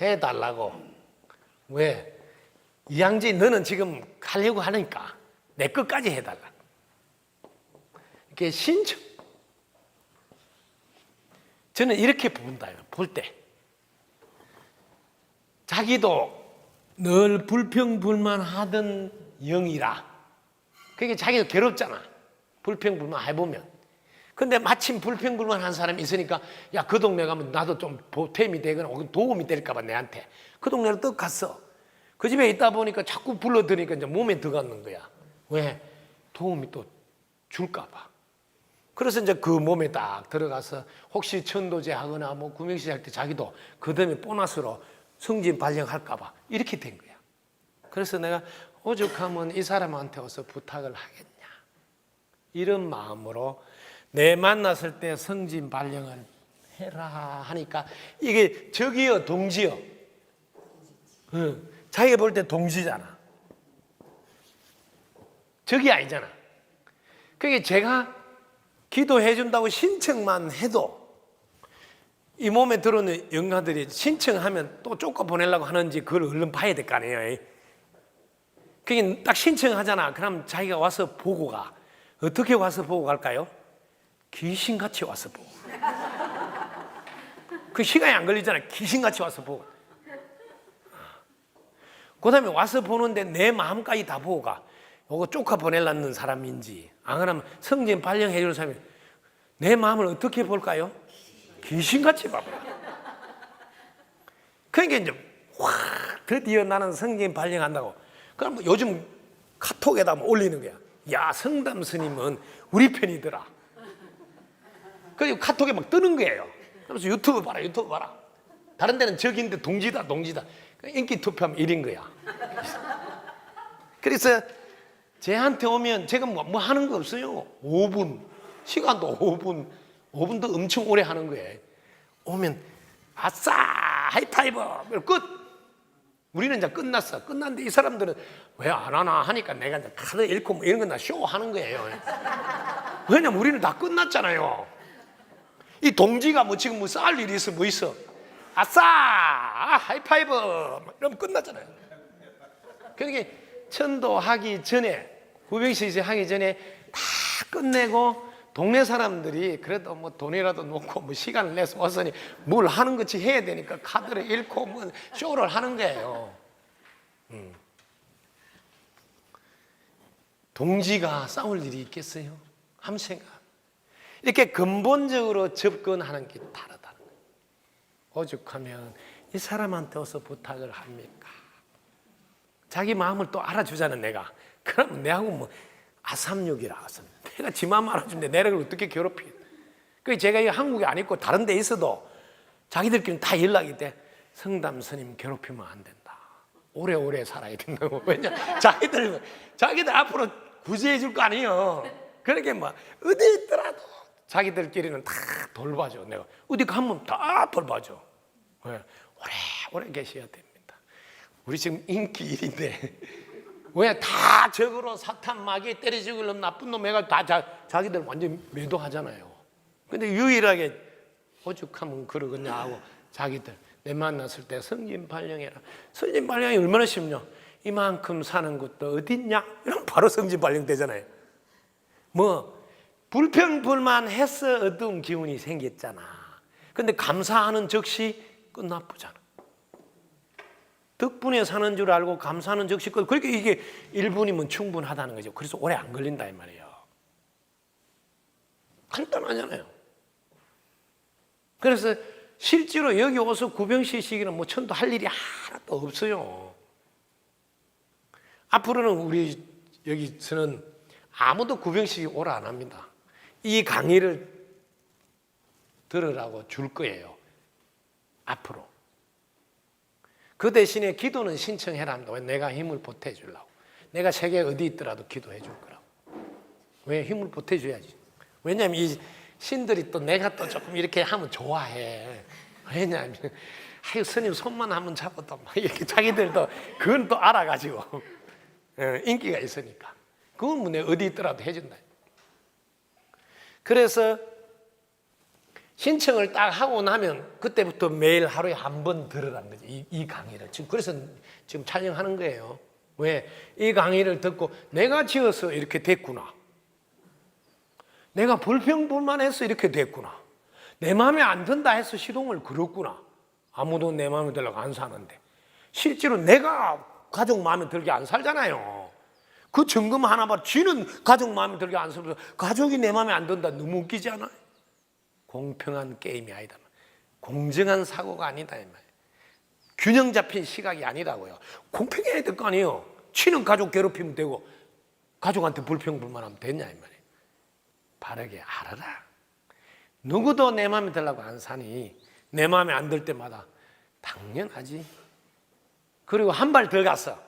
해달라고. 왜? 이양지 너는 지금 가려고 하니까 내 끝까지 해달라. 이렇게 신청. 저는 이렇게 본다요. 볼 때 자기도 늘 불평불만하던 영이라. 그게 자기가 괴롭잖아. 불평불만 해보면. 근데 마침 불평불만한 사람이 있으니까 야, 그 동네 가면 나도 좀 보탬이 되거나 도움이 될까 봐 내한테. 그 동네로 떡 갔어. 그 집에 있다 보니까 자꾸 불러드니까 이제 몸에 들어가는 거야. 왜? 도움이 또 줄까 봐. 그래서 이제 그 몸에 딱 들어가서 혹시 천도제 하거나 뭐 구명시 할 때 자기도 그 다음에 보너스로 승진 발령할까 봐 이렇게 된 거야. 그래서 내가 오죽하면 이 사람한테 와서 부탁을 하겠냐. 이런 마음으로 내 만났을 때 승진 발령을 해라 하니까 이게 적이요 동지요. 자기가 볼 때 동지잖아. 적이 아니잖아. 그게 제가 기도해 준다고 신청만 해도 이 몸에 들어오는 영가들이 신청하면 또 쫓아 보내려고 하는지 그걸 얼른 봐야 될 거 아니에요. 그게 딱 신청하잖아. 그럼 자기가 와서 보고 가. 어떻게 와서 보고 갈까요? 귀신같이 와서 보고. 그 시간이 안 걸리잖아. 귀신같이 와서 보고. 그 다음에 와서 보는데 내 마음까지 다 보고 가. 이거 쫓아 보내려는 사람인지 안 그러면 성진 발령해 주는 사람이 내 마음을 어떻게 볼까요? 귀신같이 봐봐. 그러니까 이제 확 드디어 나는 성진 발령한다고. 그럼 요즘 카톡에다 올리는 거야. 야, 성담 스님은 우리 편이더라. 그리고 카톡에 막 뜨는 거예요. 그래서 유튜브 봐라, 유튜브 봐라. 다른 데는 적인데 동지다, 동지다. 인기 투표하면 1인 거야. 그래서 쟤한테 오면 제가 뭐 하는 거 없어요. 5분. 시간도 5분도 엄청 오래 하는 거예요. 오면 아싸 하이파이브 끝. 우리는 이제 끝났어. 끝났는데 이 사람들은 왜 안 하나 하니까 내가 이제 카드 잃고 뭐 이런 건 다 쇼하는 거예요. 왜냐면 우리는 다 끝났잖아요. 이 동지가 뭐 지금 뭐 싸울 일이 있어, 뭐 있어. 아싸! 하이파이브! 이러면 끝났잖아요. 그러니까 천도하기 전에, 구병시 하기 전에 다 끝내고 동네 사람들이 그래도 뭐 돈이라도 놓고 뭐 시간을 내서 왔으니 뭘 하는 것이 해야 되니까 카드를 잃고 뭐 쇼를 하는 거예요. 동지가 싸울 일이 있겠어요? 한번 생각. 이렇게 근본적으로 접근하는 게 다르다는 거예요. 오죽하면 이 사람한테 어서 부탁을 합니까? 자기 마음을 또 알아주자는 내가. 그러면 내하고 뭐 아삼육이라 하서 내가 지 마음 알아주는데 내를 어떻게 괴롭혀? 그 제가 이 한국에 안 있고 다른 데 있어도 자기들끼리 다 연락이 돼. 성담 스님 괴롭히면 안 된다. 오래오래 살아야 된다고. 왜냐? 자기들 앞으로 구제해 줄 거 아니에요. 그러니까 뭐 어디 있더라도 자기들끼리는 다 돌봐줘. 내가 어디 가면 다 돌봐줘. 오래 계셔야 됩니다. 우리 지금 인기 1인데 왜 다 적으로 사탄 마귀 때려 죽을 나쁜 놈 해가 다 자기들 완전 매도하잖아요. 근데 유일하게 오죽하면 그러겠냐 하고 자기들 내 만났을 때 성진 발령해라. 성진 발령이 얼마나 쉽냐? 이만큼 사는 것도 어딨냐? 이러면 바로 성진 발령 되잖아요. 뭐 불평불만해서 어두운 기운이 생겼잖아. 근데 감사하는 즉시 끝나쁘잖아. 덕분에 사는 줄 알고 감사하는 즉시 끝. 그러니까 이게 1분이면 충분하다는 거죠. 그래서 오래 안 걸린다 이 말이에요. 간단하잖아요. 그래서 실제로 여기 와서 구병시식이는 뭐 천도 할 일이 하나도 없어요. 앞으로는 우리 여기서는 아무도 구병시식 오라 안 합니다. 이 강의를 들으라고 줄 거예요. 앞으로. 그 대신에 기도는 신청해라 합니다. 왜? 내가 힘을 보태주려고. 내가 세계 어디 있더라도 기도해 줄 거라고. 왜? 힘을 보태줘야지. 왜냐하면 이 신들이 또 내가 또 조금 이렇게 하면 좋아해. 왜냐하면 아유 스님 손만 한번 잡아도 막 이렇게 자기들도 그건 또 알아가지고 인기가 있으니까. 그건 뭐 내가 어디 있더라도 해준다. 그래서 신청을 딱 하고 나면 그때부터 매일 하루에 한 번 들으라는 거지. 이 강의를. 지금 그래서 지금 촬영하는 거예요. 왜? 이 강의를 듣고 내가 지어서 이렇게 됐구나. 내가 불평불만해서 이렇게 됐구나. 내 마음에 안 든다 해서 시동을 걸었구나. 아무도 내 마음에 들려고 안 사는데. 실제로 내가 가족 마음에 들게 안 살잖아요. 그 점검 하나 봐. 쥐는 가족 마음에 들게 안 살면서 가족이 내 마음에 안 든다. 너무 웃기지 않아요? 공평한 게임이 아니다. 공정한 사고가 아니다. 균형 잡힌 시각이 아니라고요. 공평해야 될 거 아니에요. 쥐는 가족 괴롭히면 되고 가족한테 불평불만하면 되냐 이 말이에요. 바르게 알아라. 누구도 내 마음에 들라고 안 사니 내 마음에 안 들 때마다 당연하지. 그리고 한 발 더 갔어.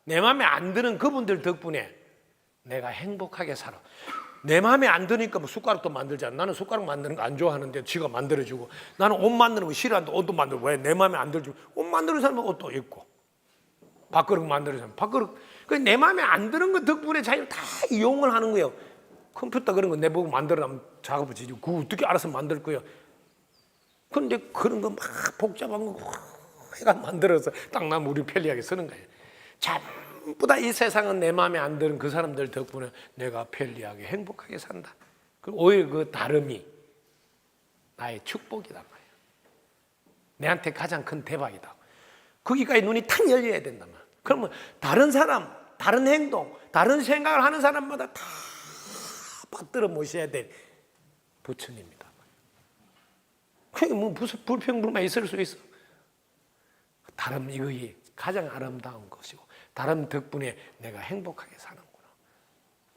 내 마음에 안 드는 그분들 덕분에 내가 행복하게 살아. 내 마음에 안 드니까 뭐 숟가락도 만들잖아. 나는 숟가락 만드는 거 안 좋아하는데 지가 만들어주고, 나는 옷 만드는 거 싫어하는데 옷도 만들고. 왜? 내 마음에 안 들지. 옷 만드는 사람은 옷도 입고, 밥그릇 만드는 사람은 밥그릇. 내 마음에 안 드는 거 덕분에 자기를 다 이용을 하는 거예요. 컴퓨터 그런 거 내보고 만들어라면 작업을 지지. 그거 어떻게 알아서 만들 거예요. 그런데 그런 거 막 복잡한 거 해가 만들어서 딱 나면 우리 편리하게 쓰는 거예요. 전부 다 이 세상은 내 마음에 안 드는 그 사람들 덕분에 내가 편리하게 행복하게 산다. 오히려 그 다름이 나의 축복이단 말이에요. 내한테 가장 큰 대박이다. 거기까지 눈이 탁 열려야 된단 말이에요. 그러면 다른 사람, 다른 행동, 다른 생각을 하는 사람마다 다 받들어 모셔야 될 부처님이다. 그게 뭐 무슨 불평불만 있을 수 있어. 다름 이것이 가장 아름다운 것이고 다름 덕분에 내가 행복하게 사는구나.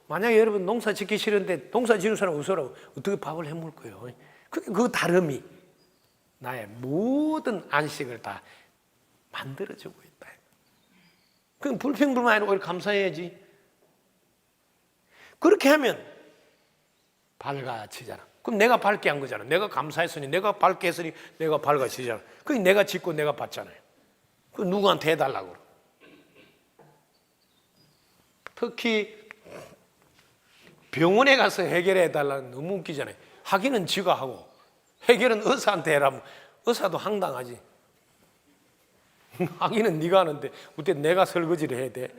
만약에 여러분 농사 짓기 싫은데 농사 지는 사람 없어라고 어떻게 밥을 해먹을 거예요? 그 다름이 나의 모든 안식을 다 만들어주고 있다. 그럼 불평불만 아니고 오히려 감사해야지. 그렇게 하면 밝아지잖아. 그럼 내가 밝게 한 거잖아. 내가 감사했으니, 내가 밝게 했으니 내가 밝아지잖아. 그게 내가 짓고 내가 받잖아요. 그 누구한테 해달라고. 특히 병원에 가서 해결해 달라는 너무 웃기잖아요. 하기는 지가 하고 해결은 의사한테 해라면 의사도 황당하지. 하기는 네가 하는데 어떻게 내가 설거지를 해야 돼?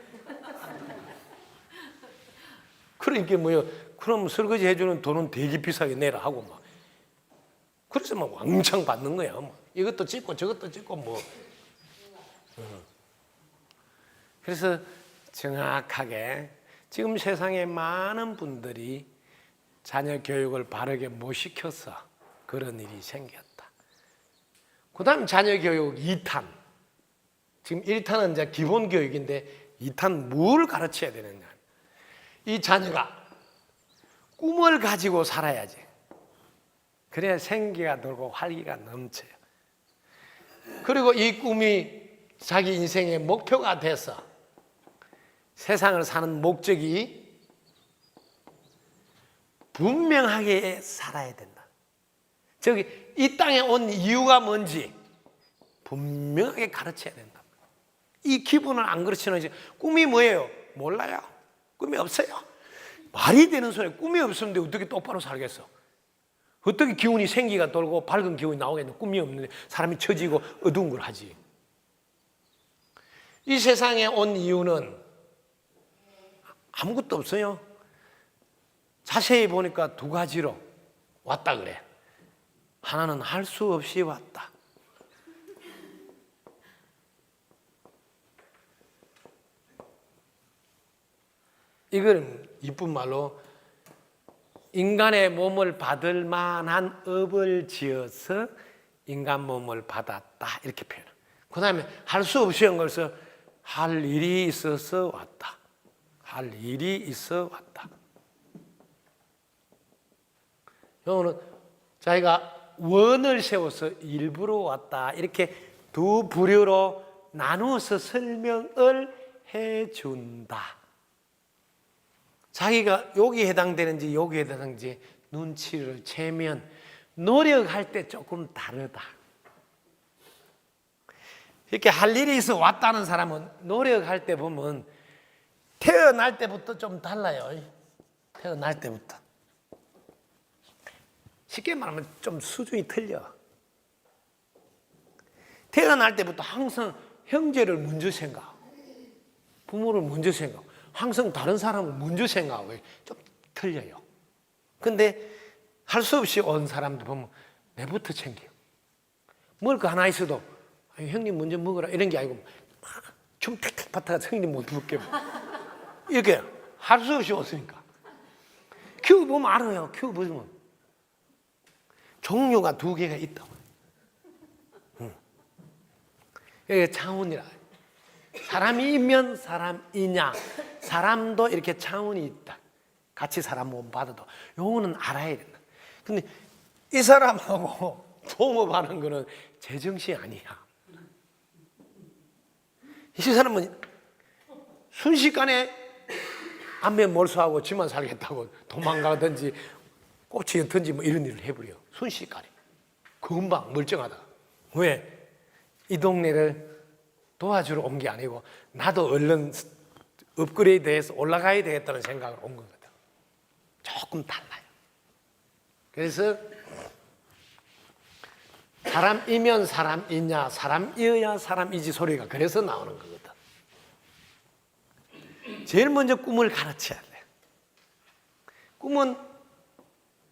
그러니까 뭐요? 그럼 설거지 해주는 돈은 되게 비싸게 내라 하고 막. 그래서 막 왕창 받는 거야. 뭐. 이것도 찍고 저것도 찍고 뭐. 그래서 정확하게 지금 세상에 많은 분들이 자녀 교육을 바르게 못 시켜서 그런 일이 생겼다. 그 다음 자녀 교육 2탄. 지금 1탄은 이제 기본 교육인데 2탄 뭘 가르쳐야 되느냐. 이 자녀가 꿈을 가지고 살아야지. 그래야 생기가 돌고 활기가 넘쳐요. 그리고 이 꿈이 자기 인생의 목표가 돼서 세상을 사는 목적이 분명하게 살아야 된다. 저기 이 땅에 온 이유가 뭔지 분명하게 가르쳐야 된다. 이 기분을 안 가르치는 이제 꿈이 뭐예요? 몰라요. 꿈이 없어요. 말이 되는 소리. 꿈이 없었는데 어떻게 똑바로 살겠어? 어떻게 기운이 생기가 돌고 밝은 기운이 나오겠는데 꿈이 없는데 사람이 처지고 어두운 걸 하지. 이 세상에 온 이유는 아무것도 없어요. 자세히 보니까 두 가지로 왔다 그래. 하나는 할 수 없이 왔다. 이걸 이쁜 말로 인간의 몸을 받을 만한 업을 지어서 인간 몸을 받았다 이렇게 표현해요. 그 다음에 할 수 없이 한 것을 할 일이 있어서 왔다. 할 일이 있어 왔다. 요거는 자기가 원을 세워서 일부러 왔다 이렇게 두 부류로 나누어서 설명을 해준다. 자기가 여기 해당되는지 여기 해당되는지 눈치를 채면 노력할 때 조금 다르다. 이렇게 할 일이 있어 왔다는 사람은 노력할 때 보면 태어날 때부터 좀 달라요. 태어날 때부터. 쉽게 말하면 좀 수준이 틀려. 태어날 때부터 항상 형제를 먼저 생각하고 부모를 먼저 생각하고 항상 다른 사람을 먼저 생각하고 좀 틀려요. 근데 할 수 없이 온 사람들 보면 내부터 챙겨. 먹을 거 하나 있어도 형님 먼저 먹으라 이런 게 아니고 막 좀 탁탁 받다가 형님 못 먹게 이렇게 할 수 없이 왔으니까. 키워보면 알아요. 키워보면 종류가 두 개가 있다고. 이게 차원이라. 사람이면 사람이냐. 사람도 이렇게 차원이 있다. 같이 사람 몸 받아도 요거는 알아야 된다. 근데 이 사람하고 동업하는 거는 제정신이 아니야. 이 사람은 순식간에 안면 몰수하고 지만 살겠다고 도망가든지 꽂히든지 뭐 이런 일을 해버려. 순식간에. 금방 멀쩡하다가. 왜? 이 동네를 도와주러 온 게 아니고 나도 얼른 업그레이드해서 올라가야 되겠다는 생각을 온 거거든. 조금 달라요. 그래서 사람이면 사람이냐 사람이어야 사람이지 소리가 그래서 나오는 거거든. 제일 먼저 꿈을 가르쳐야 돼. 꿈은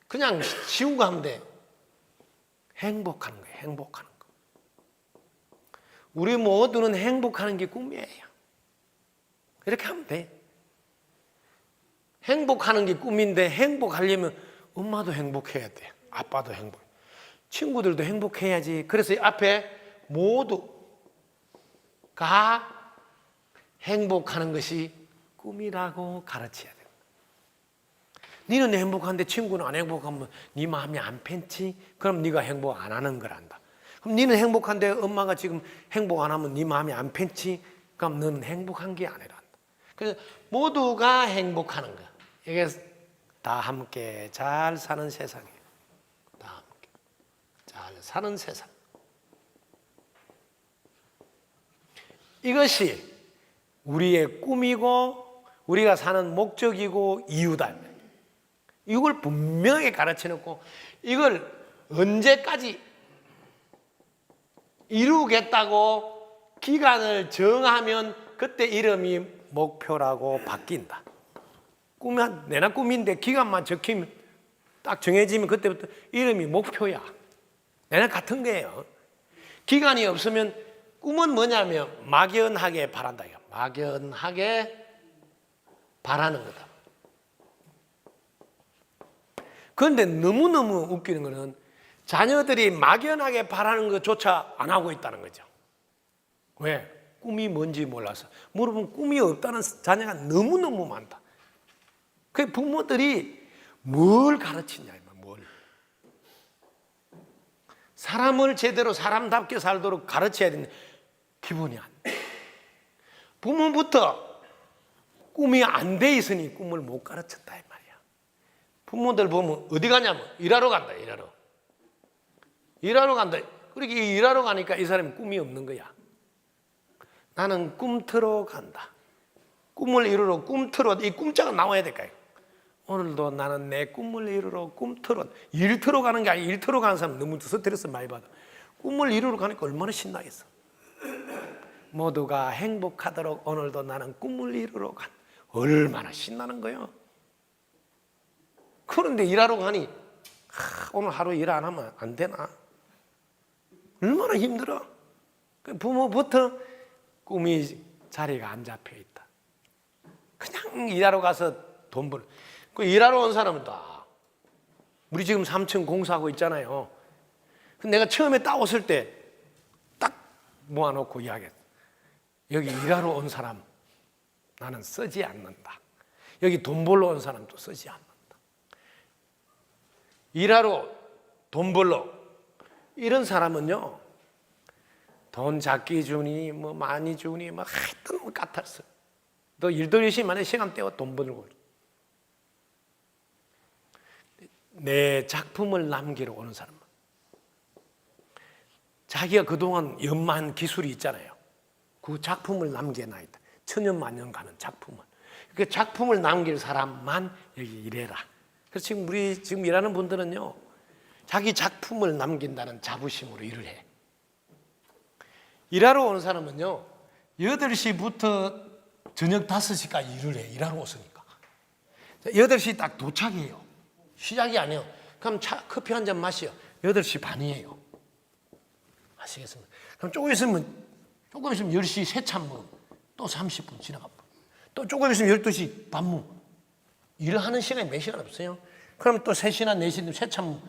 그냥 쉬운 거 하면 돼. 행복하는 거예요. 행복하는 거. 우리 모두는 행복하는 게 꿈이에요. 이렇게 하면 돼. 행복하는 게 꿈인데 행복하려면 엄마도 행복해야 돼. 아빠도 행복해. 친구들도 행복해야지. 그래서 앞에 모두가 행복하는 것이 꿈이라고 가르쳐야 돼. 너는 행복한데 친구는 안 행복하면 네 마음이 안 편치? 그럼 네가 행복 안 하는 거란다. 그럼 너는 행복한데 엄마가 지금 행복 안 하면 네 마음이 안 편치? 그럼 너는 행복한 게 아니란다. 그래서 모두가 행복하는 거야. 이게 다 함께 잘 사는 세상이에요. 다 함께 잘 사는 세상. 이것이 우리의 꿈이고 우리가 사는 목적이고 이유다. 이걸 분명하게 가르쳐 놓고 이걸 언제까지 이루겠다고 기간을 정하면 그때 이름이 목표라고 바뀐다. 꿈은 내나 꿈인데 기간만 적히면 딱 정해지면 그때부터 이름이 목표야. 내나 같은 거예요. 기간이 없으면 꿈은 뭐냐면 막연하게 바란다. 막연하게 바라는 거다. 그런데 너무너무 웃기는 거는 자녀들이 막연하게 바라는 것조차 안 하고 있다는 거죠. 왜? 꿈이 뭔지 몰라서. 물어보면 꿈이 없다는 자녀가 너무너무 많다. 그 부모들이 뭘 가르치냐, 뭘. 사람을 제대로 사람답게 살도록 가르쳐야 되는데 기본이 안 돼. 부모부터 꿈이 안 돼 있으니 꿈을 못 가르쳤다 이 말이야. 부모들 보면 어디 가냐면 일하러 간다. 일하러 간다. 그렇게 일하러 가니까 이 사람이 꿈이 없는 거야. 나는 꿈터러 간다. 꿈을 이루러 꿈터러. 이 꿈자가 나와야 될까요? 오늘도 나는 내 꿈을 이루러 꿈터러. 일터러 가는 게 아니라 일터러 가는 사람 너무 스트레스 많이 받아. 꿈을 이루러 가니까 얼마나 신나겠어. 모두가 행복하도록 오늘도 나는 꿈을 이루러 간. 얼마나 신나는 거예요. 그런데 일하러 가니 오늘 하루 일 안 하면 안 되나? 얼마나 힘들어. 부모부터 꿈이 자리가 안 잡혀 있다. 그냥 일하러 가서 돈 벌. 그 일하러 온 사람은 다 우리 지금 3층 공사하고 있잖아요. 내가 처음에 딱 왔을 때 딱 모아놓고 이야기했어. 여기 일하러 온 사람 나는 쓰지 않는다. 여기 돈 벌러 온 사람도 쓰지 않는다. 일하러 돈 벌러 이런 사람은요 돈 작게 주니 뭐 많이 주니 뭐 하여튼 뭐 까탈서. 너 일도 열심히 하는 시간 떼어 돈 벌고 내 작품을 남기러 오는 사람은 자기가 그동안 연마한 기술이 있잖아요. 그 작품을 남겨놔있다. 천년만년 가는 작품을. 그 작품을 남길 사람만 여기 일해라. 그래서 지금 우리 지금 일하는 분들은요 자기 작품을 남긴다는 자부심으로 일을 해. 일하러 오는 사람은요 8시부터 저녁 5시까지 일을 해. 일하러 왔으니까 8시 딱 도착해요. 시작이 아니에요. 그럼 커피 한 잔 마셔요. 8시 반이에요. 아시겠습니까? 그럼 조금 있으면 10시 새참 먹으면 또 30분 지나가. 또 조금 있으면 12시 밥 먹고. 일을 하는 시간이 몇 시간 없어요. 그럼 또 3시나 4시 새참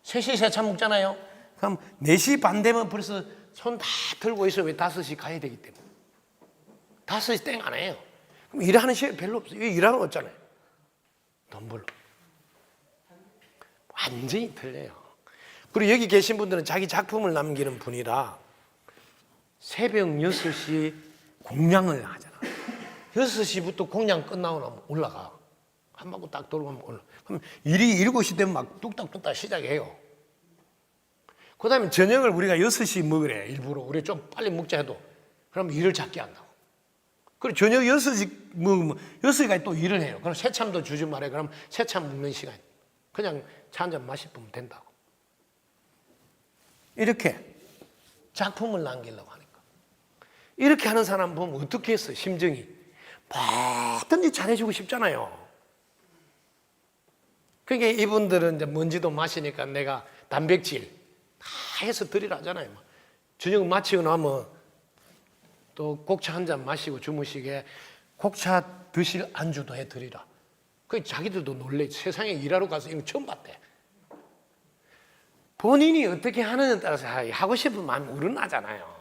3시 새참 먹잖아요. 그럼 4시 반 되면 벌써 손 다 들고 있어. 왜 5시 가야 되기 때문에. 5시 땡 안 해요. 그럼 일하는 시간이 별로 없어요. 일하러 왔잖아요. 돈 벌러. 완전히 틀려요. 그리고 여기 계신 분들은 자기 작품을 남기는 분이라 새벽 6시 공양을 하잖아. 6시부터 공양 끝나고 나면 올라가. 한 바퀴 딱 돌고 하면 올라가. 그럼 일이 7시 되면 막 뚝딱뚝딱 시작해요. 그 다음에 저녁을 우리가 6시 먹으래. 일부러. 우리 좀 빨리 먹자 해도. 그럼 일을 작게 한다고. 그리고 저녁 6시 먹으면 6시까지 또 일을 해요. 그럼 새참도 주지 말아요. 그럼 새참 먹는 시간. 그냥 차 한 잔 마시면 된다고. 이렇게 작품을 남기려고 하니까. 이렇게 하는 사람 보면 어떻게 했어, 심정이. 뭐든지 잘해주고 싶잖아요. 그러니까 이분들은 이제 먼지도 마시니까 내가 단백질 다 해서 드리라잖아요. 저녁 마치고 나면 또 곡차 한 잔 마시고 주무시게 곡차 드실 안주도 해 드리라. 그 자기들도 놀래. 세상에 일하러 가서 이거 처음 봤대. 본인이 어떻게 하느냐에 따라서 하고 싶은 마음이 우러나잖아요.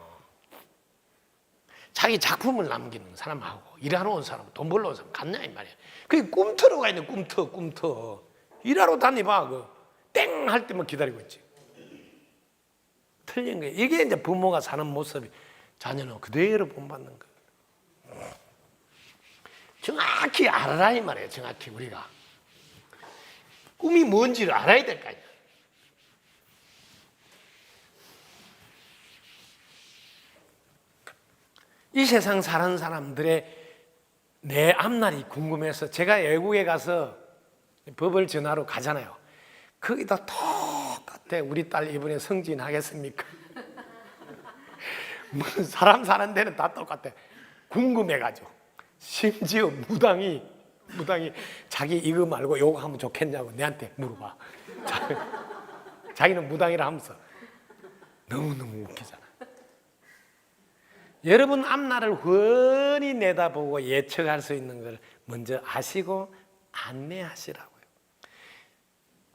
자기 작품을 남기는 사람하고 일하러 온 사람, 돈 벌러 온 사람 같냐 이 말이야. 그게 꿈터로가 있네. 꿈터. 일하러 다니봐. 땡 할 때만 기다리고 있지. 틀린 거예요. 이게 이제 부모가 사는 모습이 자녀는 그대로 본받는 거예요. 정확히 알아라 이 말이에요. 정확히 우리가 꿈이 뭔지를 알아야 될 거 아니야. 이 세상 사는 사람들의 내 앞날이 궁금해서 제가 외국에 가서 법을 전하러 가잖아요. 거기도 똑같아. 우리 딸 이번에 승진하겠습니까? 무슨 사람 사는 데는 다 똑같아. 궁금해가지고. 심지어 무당이 자기 이거 말고 이거 하면 좋겠냐고 내한테 물어봐. 자기는 무당이라 하면서 너무너무 웃기잖아. 여러분 앞날을 훤히 내다보고 예측할 수 있는 걸 먼저 아시고 안내하시라고요.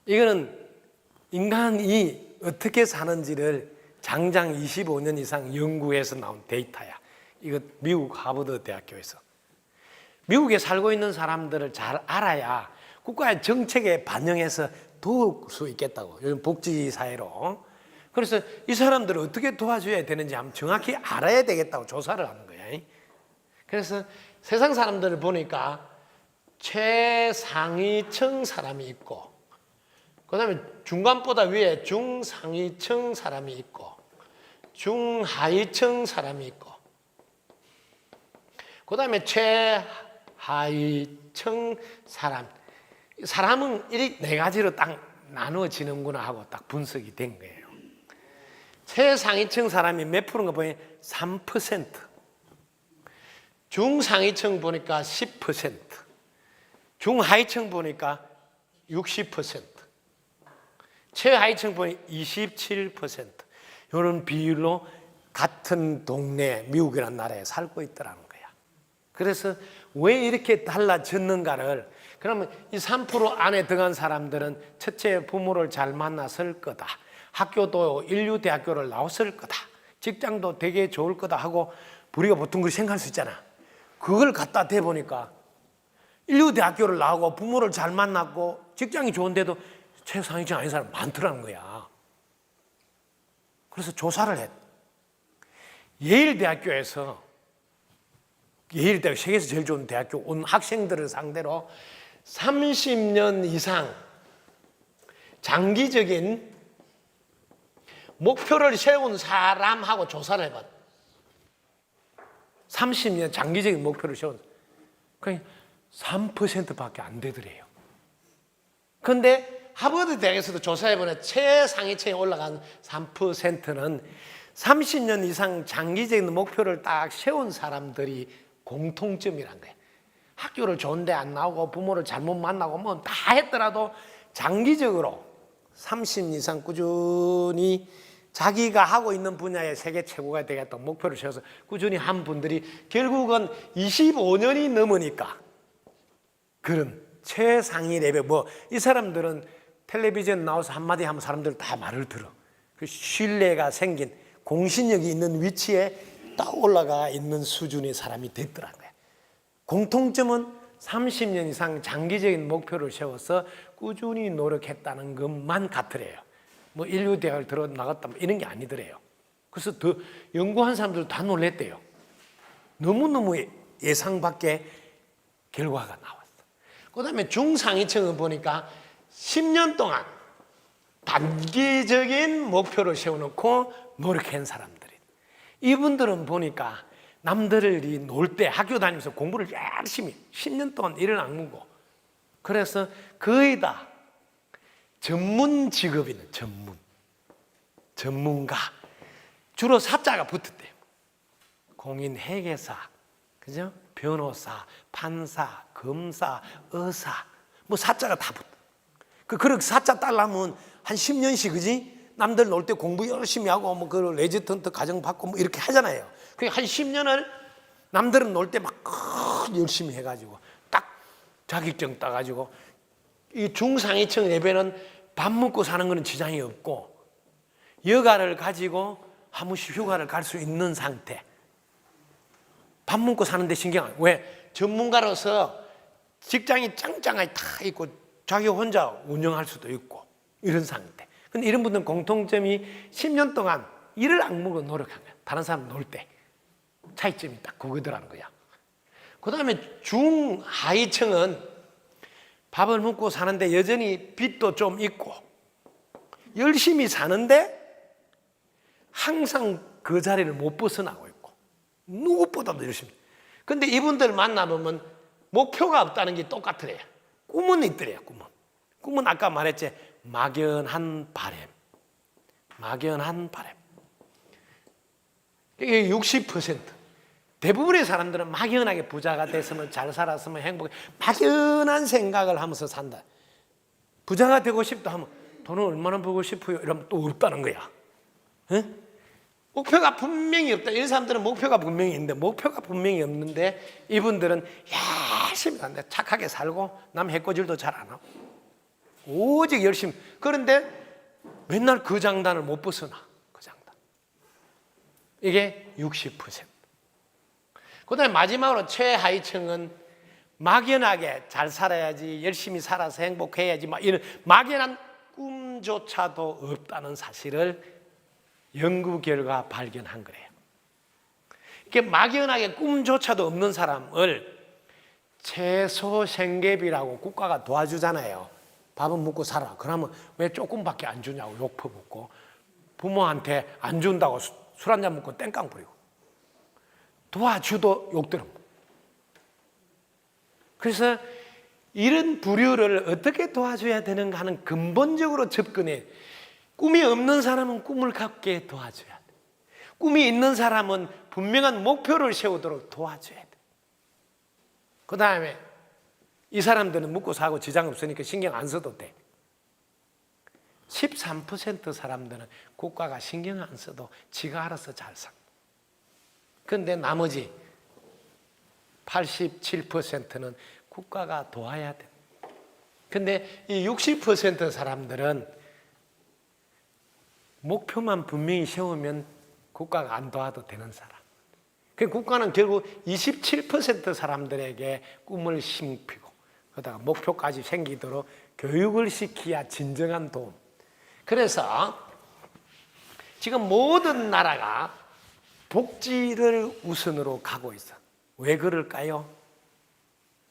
이거는 인간이 어떻게 사는지를 장장 25년 이상 연구해서 나온 데이터야. 이거 미국 하버드 대학교에서. 미국에 살고 있는 사람들을 잘 알아야 국가의 정책에 반영해서 도울 수 있겠다고. 요즘 복지사회로. 그래서 이 사람들을 어떻게 도와줘야 되는지 한번 정확히 알아야 되겠다고 조사를 하는 거야. 그래서 세상 사람들을 보니까 최상위층 사람이 있고, 그 다음에 중간보다 위에 중상위층 사람이 있고, 중하위층 사람이 있고, 그 다음에 최하위층 사람. 사람은 이 네 가지로 딱 나누어지는구나 하고 딱 분석이 된 거예요. 최상위층 사람이 몇 프로인가 보니 3%, 중상위층 보니까 10%, 중하위층 보니까 60%, 최하위층 보니 27%. 이런 비율로 같은 동네 미국이라는 나라에 살고 있더라는 거야. 그래서 왜 이렇게 달라졌는가를, 그러면 이 3% 안에 들어간 사람들은 첫째 부모를 잘 만났을 거다. 학교도 인류대학교를 나왔을 거다. 직장도 되게 좋을 거다 하고 우리가 보통 그렇게 생각할 수 있잖아. 그걸 갖다 대보니까 인류대학교를 나오고 부모를 잘 만났고 직장이 좋은데도 최상위층 아닌 사람 많더라는 거야. 그래서 조사를 했. 예일대학교에서 예일대학 세계에서 제일 좋은 대학교 온 학생들을 상대로 30년 이상 장기적인 목표를 세운 사람하고 조사를 해봤. 30년 장기적인 목표를 세운. 그러니까 3%밖에 안 되더래요. 그런데 하버드 대학에서도 조사해보니 최상위층에 올라간 3%는 30년 이상 장기적인 목표를 딱 세운 사람들이 공통점이란 거예요. 학교를 좋은데 안 나오고 부모를 잘못 만나고 뭐 다 했더라도 장기적으로 30년 이상 꾸준히 자기가 하고 있는 분야의 세계 최고가 되겠다 목표를 세워서 꾸준히 한 분들이 결국은 25년이 넘으니까 그런 최상위 레벨, 뭐 이 사람들은 텔레비전 나와서 한마디 하면 사람들 다 말을 들어. 그 신뢰가 생긴 공신력이 있는 위치에 딱 올라가 있는 수준의 사람이 됐더라고요. 공통점은 30년 이상 장기적인 목표를 세워서 꾸준히 노력했다는 것만 같으래요. 뭐 인류대학을 들어 나갔다 뭐 이런 게 아니더래요. 그래서 더 연구한 사람들 다 놀랬대요. 너무너무 예상 밖의 결과가 나왔어. 그 다음에 중상위층을 보니까 10년 동안 단기적인 목표를 세워놓고 노력한 사람들이. 이분들은 보니까 남들이 놀 때 학교 다니면서 공부를 열심히 10년 동안 일을 악물고, 그래서 거의 다 전문 직업이네. 전문가. 주로 사자가 붙었대요. 공인회계사, 그죠? 변호사, 판사, 검사, 의사, 뭐 사자가 다 붙어. 그렇게 사자 따려면 한 10년씩, 그지? 남들 놀 때 공부 열심히 하고 뭐 그 레지던트 과정 받고 뭐 이렇게 하잖아요. 그 한 10년을 남들은 놀 때 막 열심히 해가지고 딱 자격증 따가지고, 이 중상위층 레벨은 밥 먹고 사는 거는 지장이 없고 여가를 가지고 한 번씩 휴가를 갈 수 있는 상태. 밥 먹고 사는데 신경 안 써. 왜? 전문가로서 직장이 짱짱하게 다 있고 자기 혼자 운영할 수도 있고 이런 상태. 근데 이런 분들은 공통점이 10년 동안 일을 악물고 노력한 거야. 다른 사람 놀 때. 차이점이 딱 그거더라는 거야. 그 다음에 중하위층은 밥을 먹고 사는데 여전히 빚도 좀 있고 열심히 사는데 항상 그 자리를 못 벗어나고 있고 누구보다도 열심히. 근데 이분들 만나보면 목표가 없다는 게 똑같으래요. 꿈은 있더래요. 꿈은 아까 말했지, 막연한 바람. 막연한 바람. 이게 60%. 대부분의 사람들은 막연하게 부자가 됐으면, 잘 살았으면, 행복해, 막연한 생각을 하면서 산다. 부자가 되고 싶다 하면 돈을 얼마나 벌고 싶어요? 이러면 또 없다는 거야. 응? 목표가 분명히 없다. 이런 사람들은 목표가 분명히 있는데, 목표가 분명히 없는데 이분들은 열심히 산다. 착하게 살고 남 해코지도 잘 안 하고 오직 열심히. 그런데 맨날 그 장단을 못 벗어나. 그 장단. 이게 60%. 그 다음에 마지막으로 최하위층은 막연하게 잘 살아야지, 열심히 살아서 행복해야지, 막 이런 막연한 꿈조차도 없다는 사실을 연구 결과 발견한 거예요. 이렇게 막연하게 꿈조차도 없는 사람을 최소 생계비라고 국가가 도와주잖아요. 밥은 먹고 살아. 그러면 왜 조금밖에 안 주냐고 욕 퍼붓고, 부모한테 안 준다고 술 한잔 먹고 땡깡 부리고, 도와주도 욕 들어. 그래서 이런 부류를 어떻게 도와줘야 되는가 하는 근본적으로 접근해. 꿈이 없는 사람은 꿈을 갖게 도와줘야 돼. 꿈이 있는 사람은 분명한 목표를 세우도록 도와줘야 돼. 그 다음에 이 사람들은 먹고 사고 지장 없으니까 신경 안 써도 돼. 13% 사람들은 국가가 신경 안 써도 지가 알아서 잘 삽니다. 그런데 나머지 87%는 국가가 도와야 돼. 근데 이 60% 사람들은 목표만 분명히 세우면 국가가 안 도와도 되는 사람. 그 국가는 결국 27% 사람들에게 꿈을 심피고, 그러다가 목표까지 생기도록 교육을 시켜야 진정한 도움. 그래서 지금 모든 나라가 복지를 우선으로 가고 있어. 왜 그럴까요?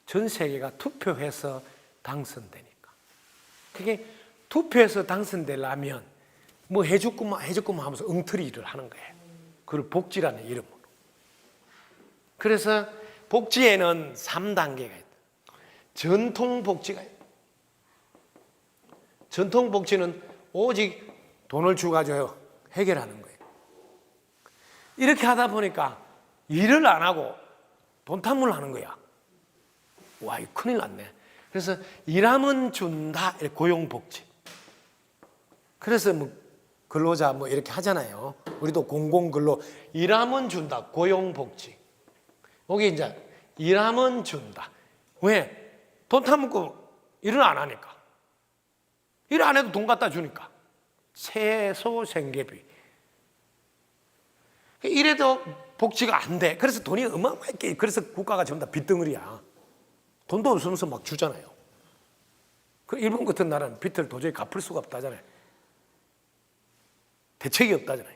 전 세계가 투표해서 당선되니까. 그게 투표해서 당선되려면 뭐 해줬구만 하면서 엉터리를 하는 거예요. 그걸 복지라는 이름으로. 그래서 복지에는 3단계가 있다. 전통복지가 있다. 전통복지는 오직 돈을 주가지고 해결하는 거예요. 이렇게 하다 보니까 일을 안 하고 돈탐을 하는 거야. 와, 이거 큰일 났네. 그래서 일하면 준다, 고용복지. 그래서 뭐 근로자 뭐 이렇게 하잖아요. 우리도 공공근로, 일하면 준다, 고용복지. 여기 이제 일하면 준다. 왜? 돈 타먹고 일을 안 하니까. 일 안 해도 돈 갖다 주니까. 최소 생계비. 이래도 복지가 안 돼. 그래서 돈이 어마어마하게, 그래서 국가가 전부 다 빚덩어리야. 돈도 없으면서 막 주잖아요. 그 일본 같은 나라는 빚을 도저히 갚을 수가 없다잖아요. 대책이 없다잖아요.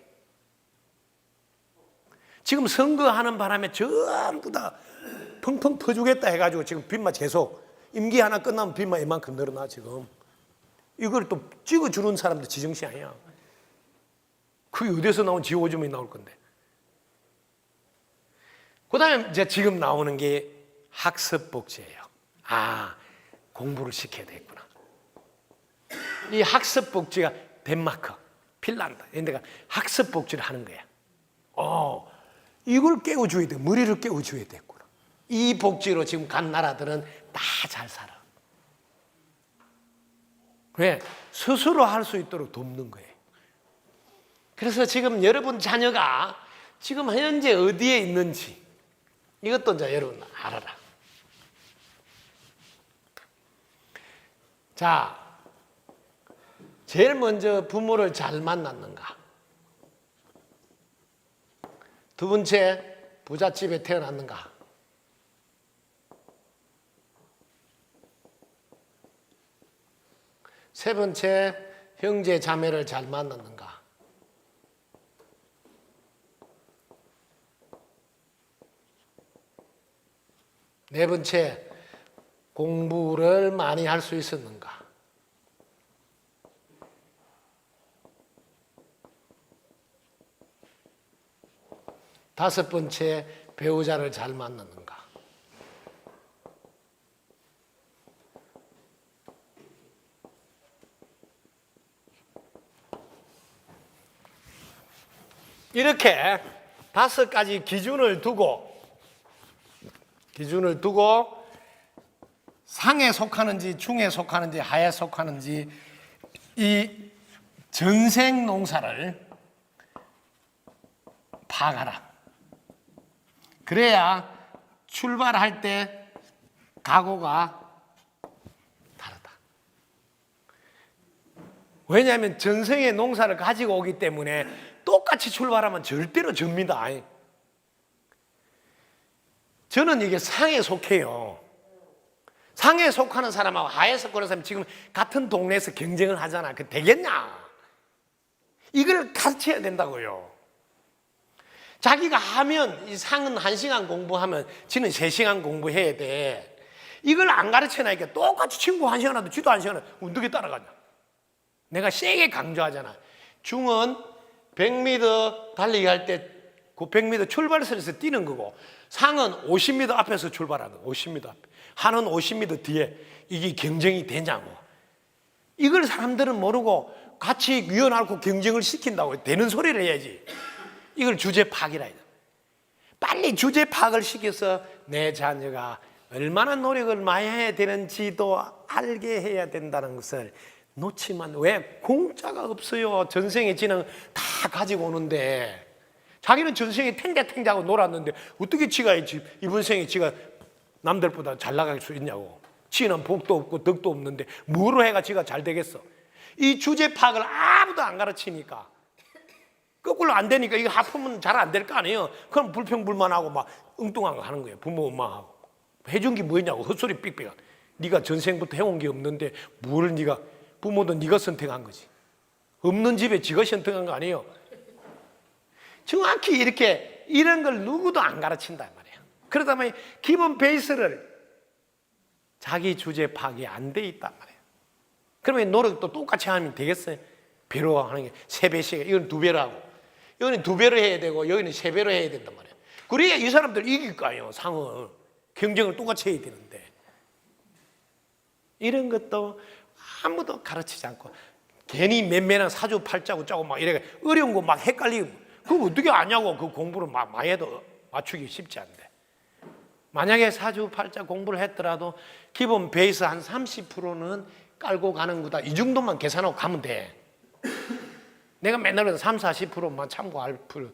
지금 선거하는 바람에 전부 다 펑펑 퍼주겠다 해가지고 지금 빚만 계속, 임기 하나 끝나면 빚만 이만큼 늘어나 지금. 이걸 또 찍어주는 사람도 지정신 아니야. 그게 어디서 나온 지오즘이 나올 건데. 그 다음에 이제 지금 나오는 게 학습복지예요. 아, 공부를 시켜야 되겠구나. 이 학습복지가 덴마크, 핀란드 이런 데가 학습복지를 하는 거야. 이걸 깨워줘야 돼. 머리를 깨워줘야 되겠구나. 이 복지로 지금 간 나라들은 다 잘 살아. 왜? 스스로 할 수 있도록 돕는 거예요. 그래서 지금 여러분 자녀가 지금 현재 어디에 있는지 이것도 이제 여러분 알아라. 자, 제일 먼저 부모를 잘 만났는가? 두 번째, 부잣집에 태어났는가? 세 번째, 형제 자매를 잘 만났는가? 네 번째, 공부를 많이 할 수 있었는가? 다섯 번째, 배우자를 잘 만나는가. 이렇게 다섯 가지 기준을 두고 상에 속하는지 중에 속하는지 하에 속하는지 이 전생 농사를 파악하라. 그래야 출발할 때 각오가 다르다. 왜냐하면 전생의 농사를 가지고 오기 때문에 똑같이 출발하면 절대로 접니다. 저는 이게 상에 속해요. 상에 속하는 사람하고 하에 속하는 사람이 지금 같은 동네에서 경쟁을 하잖아. 그 되겠냐? 이걸 가르쳐야 된다고요. 자기가 하면 이 상은 1시간 공부하면 지는 3시간 공부해야 돼. 이걸 안 가르쳐놔니까 똑같이 친구 1시간 하도 쥐도 1시간 하도 어떻게 따라가냐. 내가 세게 강조하잖아. 중은 100m 달리기 할 때 그 100m 출발선에서 뛰는 거고, 상은 50m 앞에서 출발하는 거. 50m 앞에. 하는 50m 뒤에. 이게 경쟁이 되냐고. 이걸 사람들은 모르고 같이 위원하고 경쟁을 시킨다고. 되는 소리를 해야지. 이걸 주제 파악이라 해요. 빨리 주제 파악을 시켜서 내 자녀가 얼마나 노력을 많이 해야 되는지도 알게 해야 된다는 것을 놓치면, 왜? 공짜가 없어요. 전생의 지능 다 가지고 오는데, 자기는 전생에 탱자탱자하고 놀았는데 어떻게 지가 이번 생에 지가 남들보다 잘 나갈 수 있냐고. 지는 복도 없고 덕도 없는데 뭐로 해가 지가 잘 되겠어. 이 주제 파악을 아무도 안 가르치니까, 거꾸로 안 되니까 이거 하품은 잘 안 될 거 아니에요. 그럼 불평불만하고 막 엉뚱한 거 하는 거예요. 부모 엄마하고 해준 게 뭐냐고 헛소리 삑삑한. 네가 전생부터 해온 게 없는데 뭘 네가, 부모도 네가 선택한 거지. 없는 집에 지가 선택한 거 아니에요. 정확히 이렇게 이런 걸 누구도 안 가르친단 말이에요. 그러다 보니 기본 베이스를 자기 주제 파악이 안 돼 있단 말이에요. 그러면 노력도 똑같이 하면 되겠어요? 배로 하는 게 3배씩, 이건 2배로 하고, 여기는 2배로 해야 되고, 여기는 3배로 해야 된단 말이에요. 그래야 이 사람들 이길 거 아니에요. 상을. 경쟁을 똑같이 해야 되는데. 이런 것도 아무도 가르치지 않고, 괜히 맨맨한 사주팔자고 짜고 막 이래 어려운 거 막 헷갈리고, 그거 어떻게 아냐고. 그 공부를 막 많이 해도 맞추기 쉽지 않대. 만약에 사주팔자 공부를 했더라도 기본 베이스 한 30%는 깔고 가는 거다. 이 정도만 계산하고 가면 돼. 내가 맨날 그래서 30, 40%만 참고할 필요.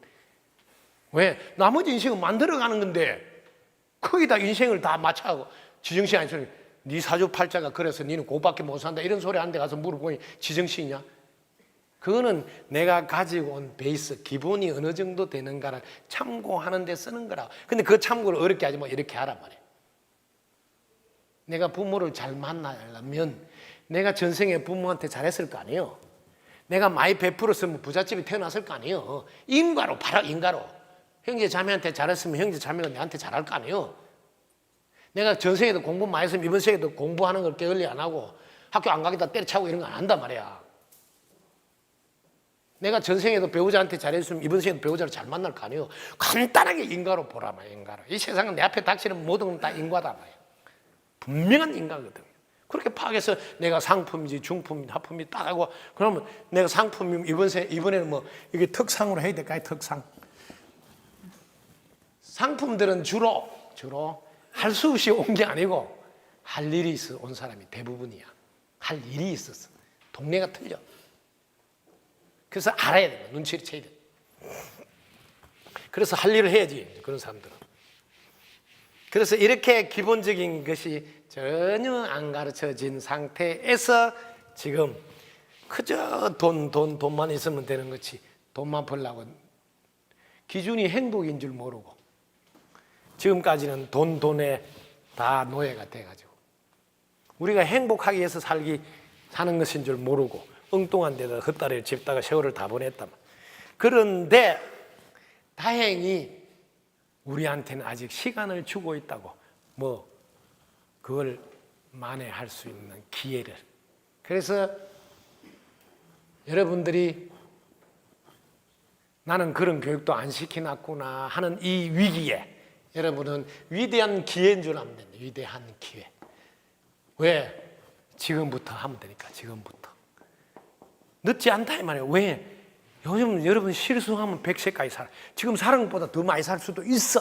왜? 나머지 인생은 만들어가는 건데 거기다 인생을 다 맞춰가고 지정신 아니잖아요. 네 사주팔자가 그래서 너는 그거밖에 못 산다 이런 소리 하는데 가서 물어보니 지정신이냐? 그거는 내가 가지고 온 베이스 기본이 어느 정도 되는가를 참고하는 데 쓰는 거라. 근데 그 참고를 어렵게 하지 마. 이렇게 하란 말이에요. 내가 부모를 잘 만나려면 내가 전생에 부모한테 잘했을 거 아니에요. 내가 많이 베풀었으면 부잣집에 태어났을 거 아니에요. 인과로 봐라. 인과로. 형제 자매한테 잘했으면 형제 자매가 내한테 잘할 거 아니에요. 내가 전생에도 공부 많이 했으면 이번 생에도 공부하는 걸 게을리 안 하고 학교 안 가겠다 때려차고 이런 거 안 한단 말이야. 내가 전생에도 배우자한테 잘했으면 이번 생에도 배우자를 잘 만날 거 아니에요. 간단하게 인과로 보라 말이야. 인과로. 이 세상은 내 앞에 닥치는 모든 건 다 인과다 말이야. 분명한 인과거든. 그렇게 파악해서 내가 상품인지 중품인지 하품인지 딱 하고, 그러면 내가 상품이면 이번에는 뭐 이게 특상으로 해야 될까요? 특상. 상품들은 주로 할 수 없이 온 게 아니고 할 일이 있어 온 사람이 대부분이야. 할 일이 있었어. 동네가 틀려. 그래서 알아야 돼. 눈치를 채야 돼. 그래서 할 일을 해야지. 그런 사람들은. 그래서 이렇게 기본적인 것이 전혀 안 가르쳐진 상태에서 지금 그저 돈만 있으면 되는 거지. 돈만 벌려고 기준이 행복인 줄 모르고 지금까지는 돈에 다 노예가 돼가지고 우리가 행복하기 위해서 사는 것인 줄 모르고 엉뚱한 데다 헛다리를 짚다가 세월을 다 보냈단 말이야. 그런데 다행히 우리한테는 아직 시간을 주고 있다고, 뭐 그걸 만회할 수 있는 기회를. 그래서 여러분들이 나는 그런 교육도 안 시켜놨구나 하는 이 위기에 여러분은 위대한 기회인 줄 알면 됩니다. 위대한 기회. 왜? 지금부터 하면 되니까. 지금부터. 늦지 않다 이 말이에요. 왜? 요즘 여러분 실수하면 100세까지 살아. 지금 사는 것보다 더 많이 살 수도 있어.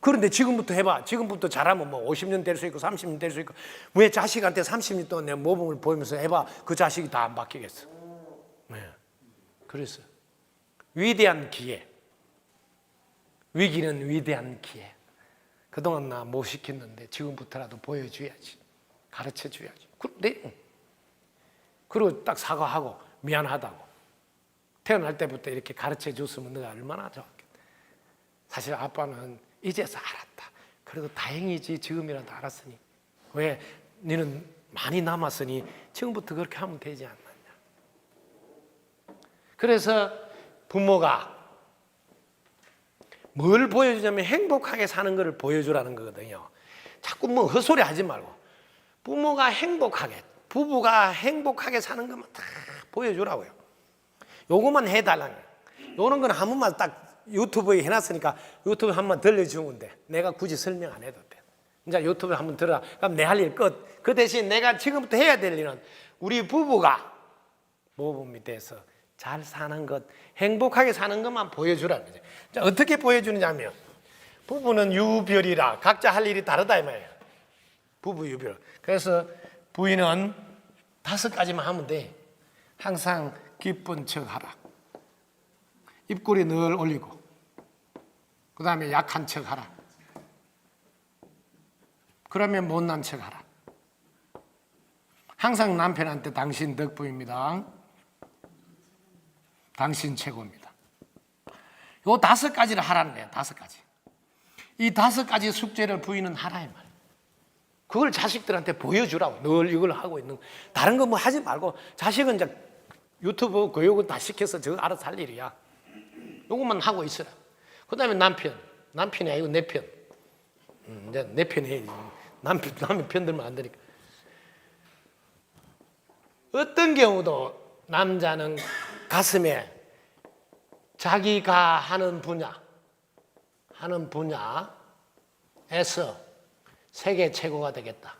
그런데 지금부터 해봐. 지금부터 잘하면 뭐 50년 될 수 있고 30년 될 수 있고. 왜 자식한테 30년 동안 내 모범을 보이면서 해봐. 그 자식이 다 안 바뀌겠어. 네. 그래서 위대한 기회. 위기는 위대한 기회. 그동안 나 못 시켰는데 지금부터라도 보여줘야지. 가르쳐줘야지. 그런데 그리고 딱 사과하고 미안하다고. 태어날 때부터 이렇게 가르쳐줬으면 내가 얼마나 좋았겠다. 사실 아빠는 이제서 알았다. 그래도 다행이지 지금이라도 알았으니. 왜? 너는 많이 남았으니 지금부터 그렇게 하면 되지 않느냐. 그래서 부모가 뭘 보여주냐면 행복하게 사는 것을 보여주라는 거거든요. 자꾸 뭐 헛소리 하지 말고 부모가 행복하게, 부부가 행복하게 사는 것만 다 보여주라고요. 요것만 해달라는 거예요. 요런 건 한 번만 딱 유튜브에 해놨으니까 유튜브 한 번 들려주면 돼. 내가 굳이 설명 안 해도 돼. 이제 유튜브에 한 번 들어라. 그럼 내 할 일 끝. 그 대신 내가 지금부터 해야 될 일은 우리 부부가 모범이 돼서 잘 사는 것, 행복하게 사는 것만 보여주라는 거죠. 자, 어떻게 보여주느냐면 부부는 유별이라 각자 할 일이 다르다 이 말이에요. 부부 유별. 그래서 부인은 5가지만 하면 돼. 항상 기쁜 척 하라. 입꼬리 늘 올리고 그 다음에 약한 척 하라. 그러면 못난 척 하라. 항상 남편한테 당신 덕분입니다. 당신 최고입니다. 요 5가지를 하라는 거예요. 5가지. 이 5가지 숙제를 부인은 하라 이 말이에요. 그걸 자식들한테 보여주라고. 늘 이걸 하고 있는 거. 다른 거 뭐 하지 말고 자식은 이제 유튜브 교육은 다 시켜서 저거 알아서 할 일이야. 요것만 하고 있어라. 그 다음에 남편이 아니고 내 편. 이제 내 편 해야지. 남의 편 들면 안 되니까. 어떤 경우도 남자는 가슴에 자기가 하는 분야에서 세계 최고가 되겠다.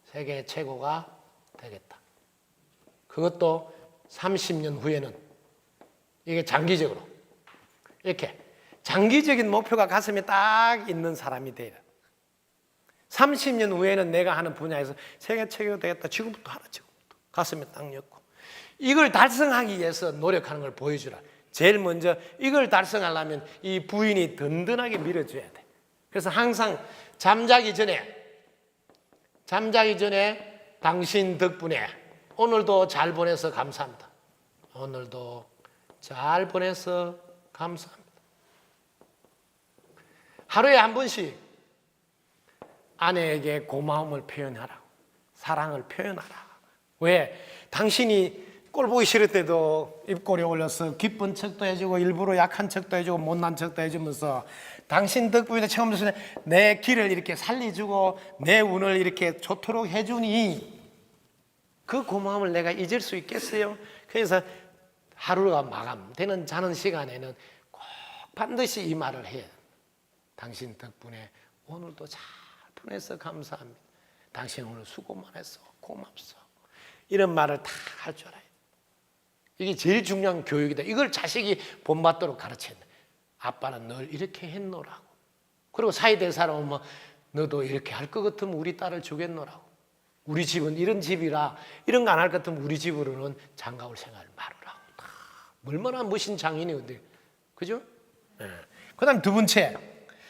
세계 최고가 되겠다. 그것도 30년 후에는 이게 장기적으로 이렇게 장기적인 목표가 가슴에 딱 있는 사람이 돼야 돼. 30년 후에는 내가 하는 분야에서 세계 최고가 되겠다. 지금부터 하라. 지금부터 가슴에 딱 엮고 이걸 달성하기 위해서 노력하는 걸 보여주라. 제일 먼저 이걸 달성하려면 이 부인이 든든하게 밀어줘야 돼. 그래서 항상 잠자기 전에 당신 덕분에 오늘도 잘 보내서 감사합니다. 오늘도 잘 보내서 감사합니다. 하루에 한 번씩 아내에게 고마움을 표현하라. 사랑을 표현하라. 왜? 당신이 꼴 보기 싫을 때도 입꼬리 올려서 기쁜 척도 해주고 일부러 약한 척도 해주고 못난 척도 해주면서 당신 덕분에 처음부터 내 길을 이렇게 살려주고 내 운을 이렇게 좋도록 해주니 그 고마움을 내가 잊을 수 있겠어요? 그래서 하루가 마감되는 자는 시간에는 꼭 반드시 이 말을 해요. 당신 덕분에 오늘도 잘 보내서 감사합니다. 당신 오늘 수고 많았어. 고맙소. 이런 말을 다 할 줄 알아요. 이게 제일 중요한 교육이다. 이걸 자식이 본받도록 가르쳐야 돼. 아빠는 늘 이렇게 했노라고. 그리고 사이 될 사람은 뭐 너도 이렇게 할 것 같으면 우리 딸을 주겠노라고. 우리 집은 이런 집이라 이런 거 안 할 것 같으면 우리 집으로는 장가올 생각을 말으라고. 얼마나 멋진 장인이 어디, 그죠? 네. 그 다음 2번째,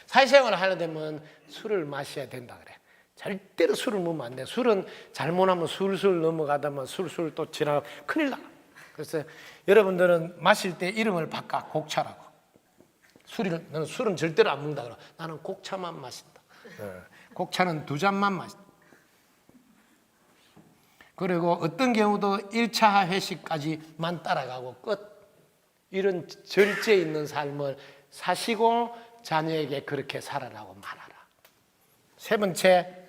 사회생활을 하려 되면 술을 마셔야 된다 그래. 절대로 술을 먹으면 안 돼. 술은 잘못하면 술술 넘어가다만 술술 또 지나가 큰일 나. 그래서 여러분들은 마실 때 이름을 바꿔. 곡차라고. 너는 술은 절대로 안 먹는다 그래. 나는 곡차만 마신다. 곡차는 2잔만 마신다. 그리고 어떤 경우도 1차 회식까지만 따라가고 끝. 이런 절제 있는 삶을 사시고 자녀에게 그렇게 살아라고 말하라. 3번째,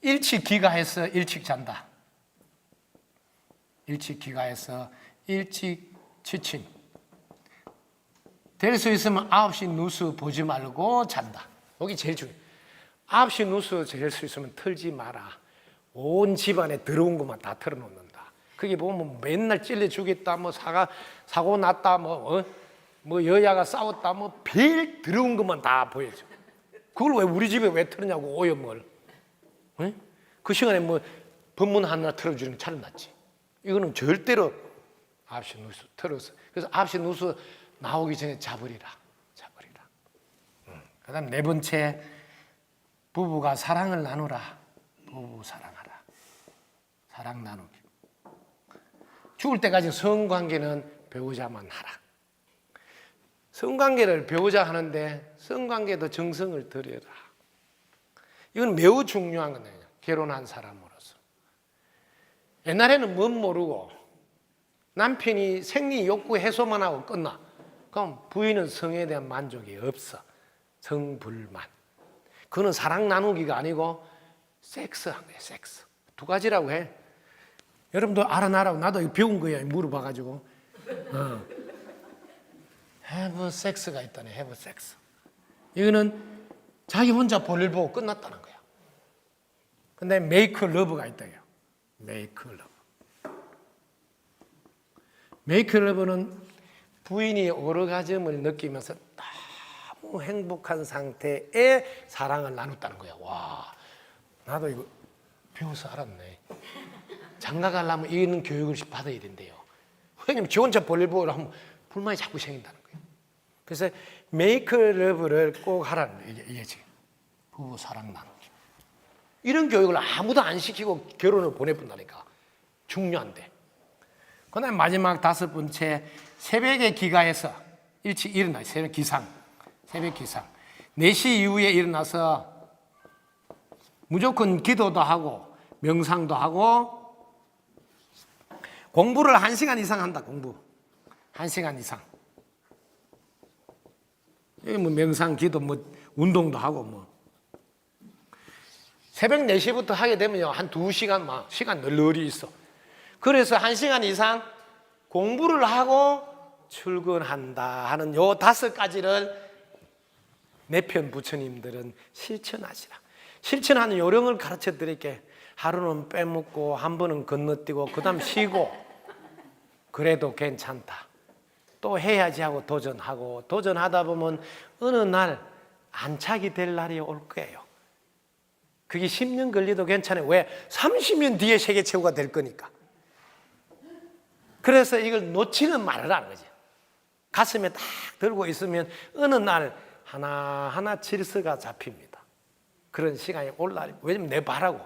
일찍 귀가해서 일찍 잔다. 일찍 귀가해서 일찍 취침. 될 수 있으면 9시 뉴스 보지 말고 잔다. 여기 제일 중요해. 9시 뉴스 될 수 있으면 틀지 마라. 온 집안에 들어온 것만 다 틀어놓는다. 그게 보면 맨날 찔러 주겠다, 뭐 사고 났다, 뭐 여야가 싸웠다, 뭐 별 들어온 것만 다 보여줘. 그걸 왜 우리 집에 왜 틀었냐고, 오염을. 응? 그 시간에 뭐 법문 하나 틀어주는 게 차라리 낫지. 이거는 절대로 9시 뉴스 틀어서. 그래서 9시 뉴스 나오기 전에 잡으리라. 그 다음 네 번째, 부부가 사랑을 나누라. 부부 사랑하라. 사랑 나누기. 죽을 때까지 성관계는 배우자만 하라. 성관계를 배우자 하는데 성관계도 정성을 들여라. 이건 매우 중요한 거예요. 결혼한 사람으로서. 옛날에는 못 모르고 남편이 생리 욕구 해소만 하고 끝나. 그럼 부인은 성에 대한 만족이 없어. 성불만. 그거는 사랑 나누기가 아니고 섹스한 거예요. 섹스. 두 가지라고 해. 여러분도 알아나라고. 나도 이거 배운 거야. 물어봐가지고. have sex가 있다네. have sex. 이거는 자기 혼자 볼일 보고 끝났다는 거야. 근데 make love가 있다요. make love. make love는 부인이 오르가즘을 느끼면서 너무 행복한 상태에 사랑을 나눴다는 거야. 와, 나도 이거 배워서 알았네. 장가 가려면 이런 교육을 받아야 된대요. 왜냐면 지 혼자 볼일 보고 하면 불만이 자꾸 생긴다는 거예요. 그래서 make love를 꼭 하라는 이게 지금 부부 사랑 나누기. 이런 교육을 아무도 안 시키고 결혼을 보내본다니까. 중요한데. 그 다음에 마지막 다섯 번째, 새벽에 기가해서 일찍 일어나요. 새벽 기상. 4시 이후에 일어나서 무조건 기도도 하고 명상도 하고 공부를 1시간 이상 한다. 공부 1시간 이상. 여기 뭐 명상, 기도, 뭐 운동도 하고 뭐. 새벽 4시부터 하게 되면요 한 2시간 막 시간 널널히 있어. 그래서 1시간 이상 공부를 하고 출근한다 하는 요 5가지를 내 편 부처님들은 실천하시라. 실천하는 요령을 가르쳐 드릴게. 하루는 빼먹고 한 번은 건너뛰고 그 다음 쉬고 그래도 괜찮다. 또 해야지 하고 도전하고 도전하다 보면 어느 날 안착이 될 날이 올 거예요. 그게 10년 걸려도 괜찮아요. 왜? 30년 뒤에 세계 최고가 될 거니까. 그래서 이걸 놓치는 말을 거지. 가슴에 딱 들고 있으면 어느 날 하나하나 질서가 잡힙니다. 그런 시간이 올 날이. 왜냐면 내 바라고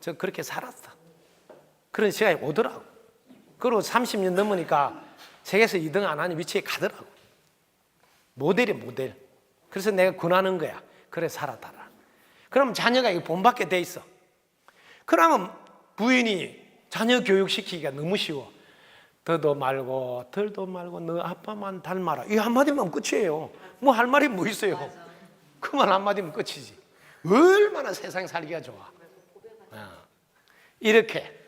저 그렇게 살았어. 그런 시간이 오더라고. 그리고 30년 넘으니까 세계에서 2등 안 하는 위치에 가더라고. 모델이 모델. 그래서 내가 권하는 거야. 그래 살아달라. 그럼 자녀가 이거 본받게 돼 있어. 그러면 부인이 자녀 교육시키기가 너무 쉬워. 더도 말고 덜도 말고 너 아빠만 닮아라. 이 한마디면 끝이에요. 뭐 할 말이 뭐 있어요. 그 말 한마디면 끝이지. 얼마나 세상 살기가 좋아. 이렇게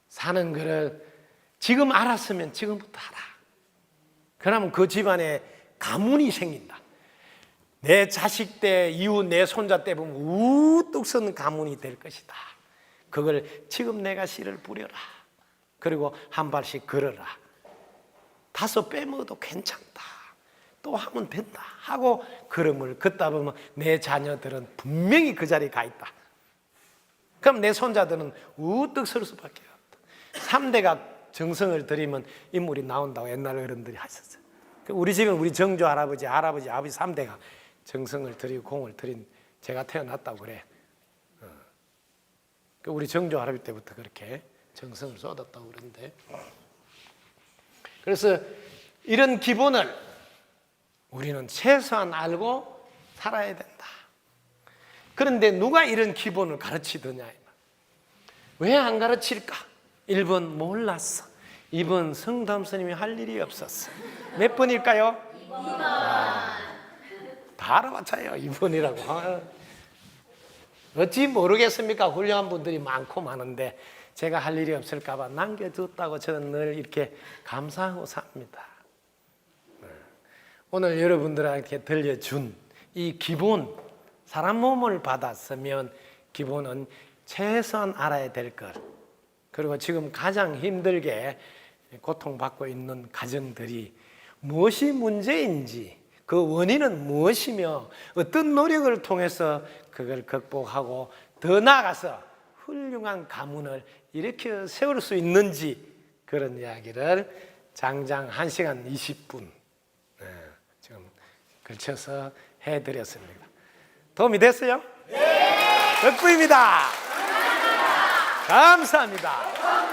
사는 거를 지금 알았으면 지금부터 하라. 그러면 그 집안에 가문이 생긴다. 내 자식 때, 이후 내 손자 때 보면 우뚝 선 가문이 될 것이다. 그걸 지금 내가 씨를 뿌려라. 그리고 한 발씩 걸어라. 5 빼먹어도 괜찮다. 또 하면 된다 하고 걸음을 걷다 보면 내 자녀들은 분명히 그 자리에 가 있다. 그럼 내 손자들은 우뚝 설 수밖에 없다. 3대가 정성을 들이면 인물이 나온다고 옛날 어른들이 하셨어요. 우리 집은 우리 정조 할아버지, 아버지 3대가 정성을 들이고 공을 들인 제가 태어났다고 그래. 우리 정조 할아버지 때부터 그렇게 정성을 쏟았다고 그러는데, 그래서 이런 기본을 우리는 최소한 알고 살아야 된다. 그런데 누가 이런 기본을 가르치더냐? 왜 안 가르칠까? 1번 몰랐어. 2번 성담 스님이 할 일이 없었어. 몇 번일까요? 2번. 다 알아맞혀요. 2번이라고. 어찌 모르겠습니까? 훌륭한 분들이 많고 많은데 제가 할 일이 없을까 봐 남겨뒀다고 저는 늘 이렇게 감사하고 삽니다. 오늘 여러분들한테 들려준 이 기본, 사람 몸을 받았으면 기본은 최소한 알아야 될 것, 그리고 지금 가장 힘들게 고통받고 있는 가정들이 무엇이 문제인지, 그 원인은 무엇이며 어떤 노력을 통해서 그걸 극복하고 더 나아가서 훌륭한 가문을 일으켜 세울 수 있는지, 그런 이야기를 장장 1시간 20분 지금 걸쳐서 해드렸습니다. 도움이 됐어요? 네! 덕분입니다. 감사합니다.